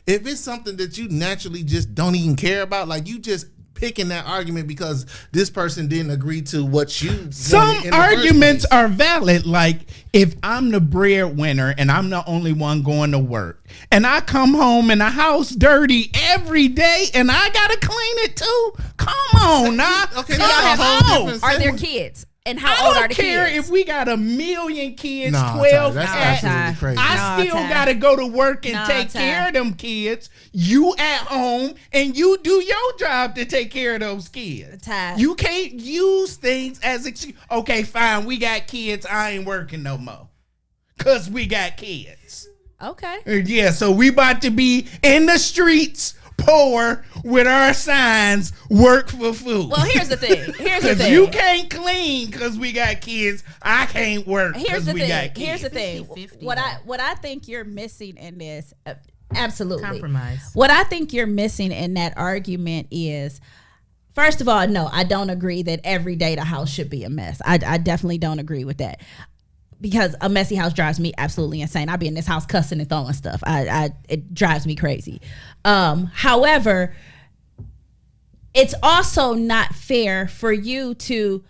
if it's something that you naturally just don't even care about, like you just picking that argument because this person didn't agree to what you Some wanted in the arguments first place. are valid. Like if I'm the breadwinner and I'm the only one going to work and I come home and the house dirty every day and I gotta clean it too. Come on now. Okay, Come that's a whole on. different Are there set. kids? And how I old don't are the care kids? if we got 1 million kids, Nah, 12 Ty, that's at- absolutely crazy. I No, still Ty. gotta go to work and No, take Ty. care of them kids. You at home and you do your job to take care of those kids. Ty. You can't use things as excuse. Okay, fine, we got kids. I ain't working no more. Cause we got kids. Okay. Yeah, so we about to be in the streets, poor, with our signs, work for food. Well, here's the thing. Here's the Cause thing. you can't clean because we got kids. I can't work Here's because the we thing. got kids. Here's the thing. 50-50. What I think you're missing in this, absolutely Compromise. What I think you're missing in that argument is, first of all, no, I don't agree that every day the house should be a mess. I definitely don't agree with that. Because a messy house drives me absolutely insane. I be in this house cussing and throwing stuff. It drives me crazy. However, it's also not fair for you to,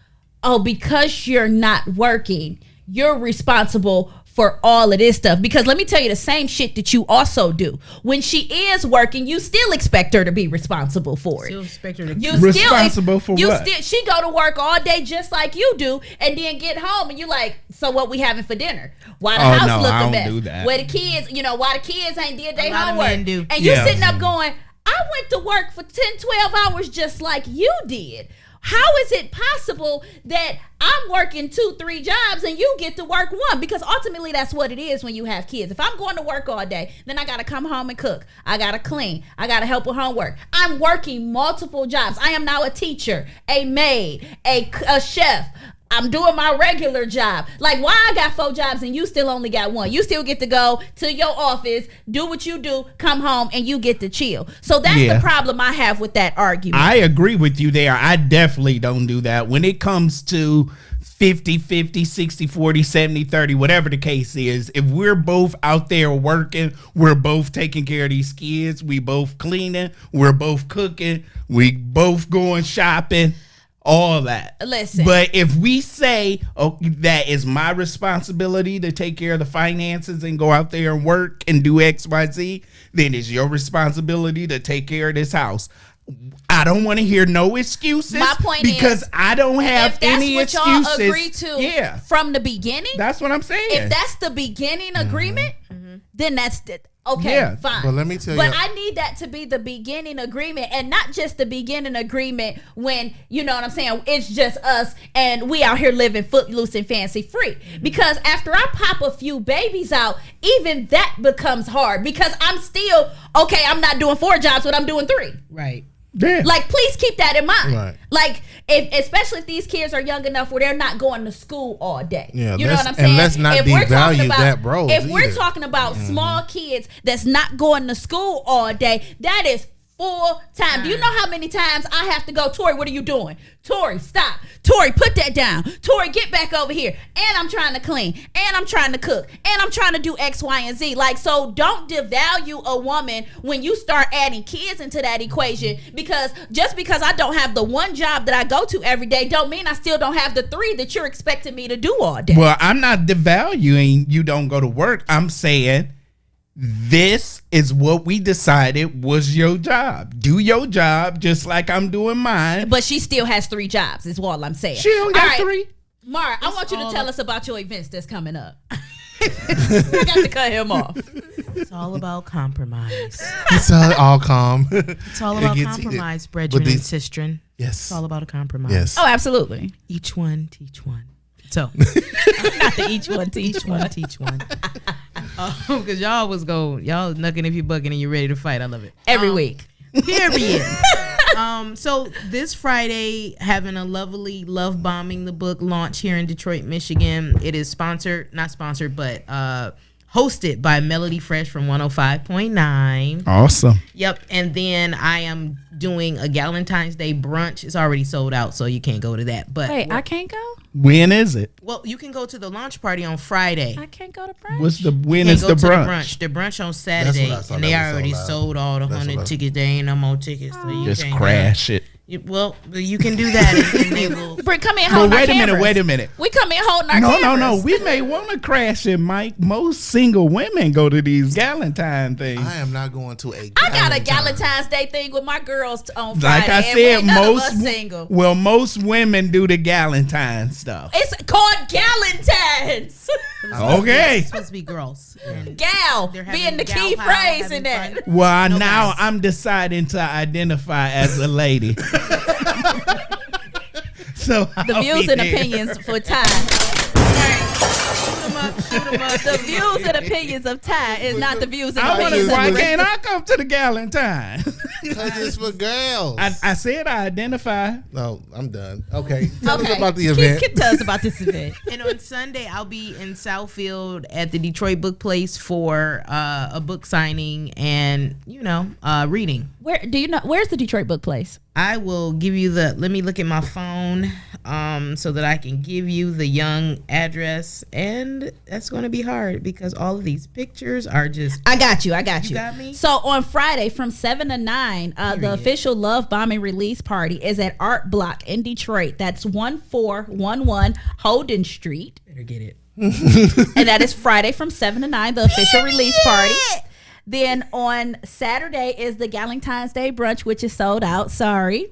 because you're not working, you're responsible for all of this stuff. Because let me tell you the same shit that you also do. When she is working, you still expect her to be responsible for it. Still expect her to You Responsible for what? She go to work all day just like you do, and then get home and you like, so what we having for dinner? Why the Oh, house no, look I a don't mess? do that. Where the kids, why the kids ain't did their A lot of homework? men do. And you Yeah. sitting up going, I went to work for 10, 12 hours just like you did. How is it possible that I'm working 2, 3 jobs and you get to work 1? Because ultimately that's what it is when you have kids. If I'm going to work all day, then I got to come home and cook. I got to clean. I got to help with homework. I'm working multiple jobs. I am now a teacher, a maid, a chef. I'm doing my regular job. Like, why I got 4 jobs and you still only got 1? You still get to go to your office, do what you do, come home, and you get to chill. So that's the problem I have with that argument. I agree with you there. I definitely don't do that. When it comes to 50-50, 60-40, 70-30, whatever the case is, if we're both out there working, we're both taking care of these kids, we both cleaning, we're both cooking, we both going shopping, all that. Listen. But if we say, oh, that is my responsibility to take care of the finances and go out there and work and do X, Y, Z, then it's your responsibility to take care of this house. I don't want to hear no excuses. My point because is, I don't have any excuses. If that's what y'all agree to from the beginning, that's what I'm saying. If that's the beginning agreement, then that's okay, fine. But let me tell you. But I need that to be the beginning agreement and not just the beginning agreement when, you know what I'm saying, it's just us and we out here living footloose and fancy free. Because after I pop a few babies out, even that becomes hard because I'm still, okay, I'm not doing 4 jobs, but I'm doing 3. Right. Yeah. Like, please keep that in mind. Right. Like, especially if these kids are young enough where they're not going to school all day. Yeah, you know what I'm saying? And let's not devalue that, bro. If we're talking about small kids that's not going to school all day, that is full time. Do you know how many times I have to go, Tori, what are you doing? Tori, stop. Tori, put that down. Tori, get back over here. And I'm trying to clean. And I'm trying to cook. And I'm trying to do X, Y, and Z. Like, so don't devalue a woman when you start adding kids into that equation, because just because I don't have the 1 job that I go to every day don't mean I still don't have the 3 that you're expecting me to do all day. Well, I'm not devaluing you don't go to work. I'm saying this is what we decided was your job. Do your job just like I'm doing mine. But she still has 3 jobs, is all I'm saying. She don't got 3. Mara, I want you to tell us about your events that's coming up. I got to cut him off. It's all about compromise. It's all calm. It's all about compromise, brethren and sistren. Yes. It's all about a compromise. Yes. Oh, absolutely. Each one teach one. So, not the each one teach one. Because y'all knucking if you're bucking and you're ready to fight. I love it. Every week. Period. So this Friday, having a lovely Love Bombing the Book launch here in Detroit, Michigan. It is not sponsored, but hosted by Melody Fresh from 105.9. Awesome. Yep. And then I am doing a Galentine's Day brunch. It's already sold out, so you can't go to that. But wait, I can't go? When is it? Well, you can go to the launch party on Friday. I can't go to brunch. When is the brunch? The brunch on Saturday, and they already sold all the 100 tickets. There ain't no more tickets. So you just crash it. Well, you can do that, and they will. Britt, come in holding our cameras. Wait a minute. We come in holding our cameras. No. We may want to crash it, Mike. Most single women go to these Galentine things. I am not going to a Galentine. I got a Galentine's Day thing with my girls on Friday. Like I said, single. Well, most women do the Galentine stuff. It's called Galentine's. Okay. It's supposed to be girls. Gal being the key phrase in that. Well, now I'm deciding to identify as a lady. So the views and opinions for Ty. The views and opinions of Ty is not the views and opinions of why can't I come to the Galentine? Because it's for girls. I said I identify. No, I'm done. Okay. Tell us about the event. Tell us about this event. And on Sunday, I'll be in Southfield at the Detroit Book Place for a book signing and, reading. Where's the Detroit Book Place? I will give you let me look at my phone so that I can give you the young address. And that's going to be hard because all of these pictures are just. I got you. You got me? So on Friday from 7 to 9, the official Love Bombing release party is at Art Block in Detroit. That's 1411 Holden Street. Better get it. And that is Friday from 7 to 9, the official release party. Then on Saturday is the Galentine's Day brunch, which is sold out. Sorry.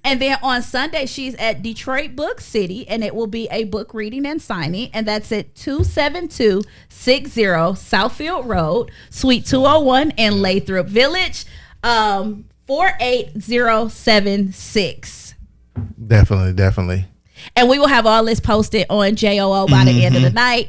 And then on Sunday, she's at Detroit Book City, and it will be a book reading and signing. And that's at 27260 Southfield Road, Suite 201 in Lathrop Village. 4876. Definitely. And we will have all this posted on JOO by the end of the night.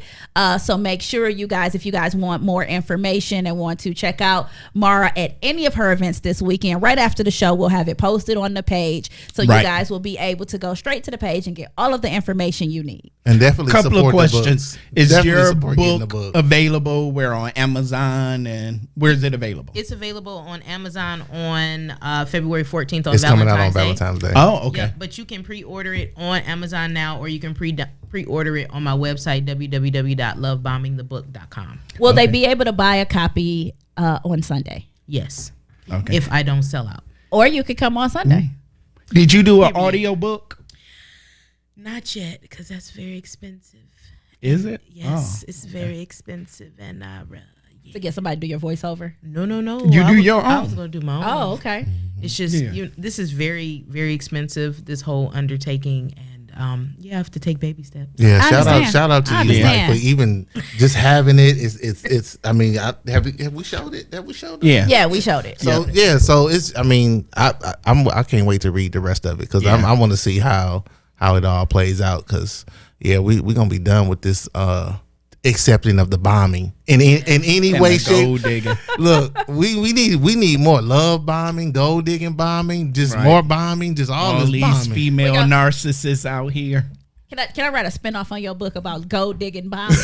So make sure you guys, if you guys want more information and want to check out Mara at any of her events this weekend, right after the show, we'll have it posted on the page. So you guys will be able to go straight to the page and get all of the information you need. And definitely couple support of questions. The Is definitely your support getting the book available? Where on Amazon, and where is it available? It's available on Amazon on February 14th on It's Valentine's coming out on Day. Valentine's Day. Oh, okay. Yep, but you can pre-order it on Amazon now, or you can pre-order it on my website, www.lovebombingthebook.com. Will they be able to buy a copy on Sunday? Yes. Okay. If I don't sell out. Or you could come on Sunday. Did you do an audio book? Not yet, because that's very expensive. Is it? Yes, it's very expensive, and to get somebody to do your voiceover. No. You do your I own. was going to do my own. Oh, okay. It's just this is very, very expensive. This whole undertaking, and you have to take baby steps. Yeah, shout out to you, like, for even just having it. It's. I mean, have we showed it? Have we showed it? Yeah, we showed it. So so it's. I mean, I can't wait to read the rest of it because I want to see how it all plays out. Because we're gonna be done with this accepting of the bombing in any way, shape. Look, we need more love bombing, gold digging bombing, just more bombing, just all this these bombing. female narcissists out here. Can I write a spinoff on your book about gold digging bombing?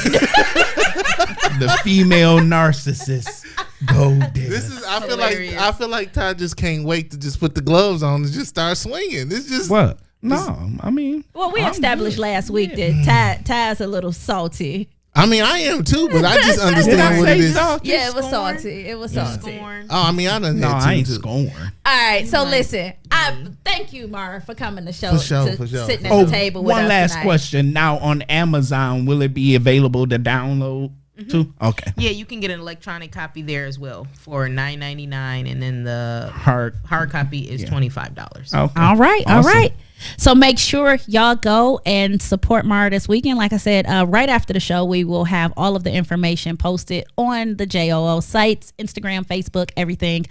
The female narcissists, gold diggers. This is. I feel like Ty just can't wait to just put the gloves on and just start swinging. It's just what? No, I mean. Well, we established last week that Ty's a little salty. I mean, I am too, but I just understand what it is. Salty? Yeah, it was salty. It was salty. Oh, I mean, I done. No, had I ain't too. scorn. All right, so listen. I thank you, Mara, for coming to show, For sure. sitting at the table with us one last tonight. question. Now on Amazon, will it be available to download too? Okay. Yeah, you can get an electronic copy there as well for $9.99, and then the hard copy is $25. Okay. All right, Awesome. all right. So make sure y'all go and support Mara this weekend. Like I said, right after the show, we will have all of the information posted on the JOO sites, Instagram, Facebook, everything.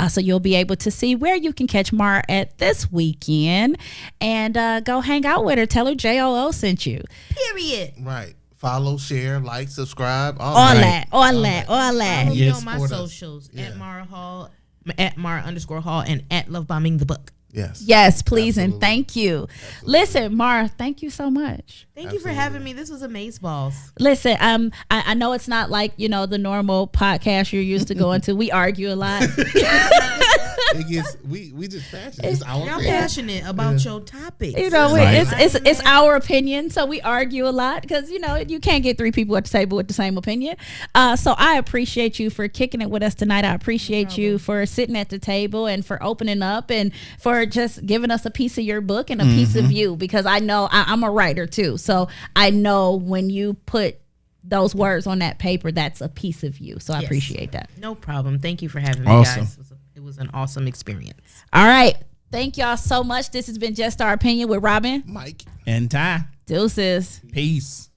So you'll be able to see where you can catch Mara at this weekend and go hang out with her. Tell her JOO sent you. Period. Right. Follow, share, like, subscribe, all that. Follow me on my support us. socials at Mara Hall, at Mara_Hall, and at Love Bombing the Book. Yes, please, and thank you. Listen, Mara, thank you so much. Thank you for having me. This was amazeballs. Listen, I know it's not like, the normal podcast you're used to going to. We argue a lot. It gets we just passionate. It's our Y'all thing. passionate about your topics. It's our opinion, so we argue a lot because you can't get three people at the table with the same opinion. So I appreciate you for kicking it with us tonight. I appreciate you for sitting at the table and for opening up and for just giving us a piece of your book and a piece of you, because I know I'm a writer too, so I know when you put those words on that paper, that's a piece of you. So I appreciate that. No problem. Thank you for having me, Awesome. guys. It was an awesome experience. All right. Thank y'all so much. This has been Just Our Opinion with Robin, Mike, and Ty. Deuces. Peace.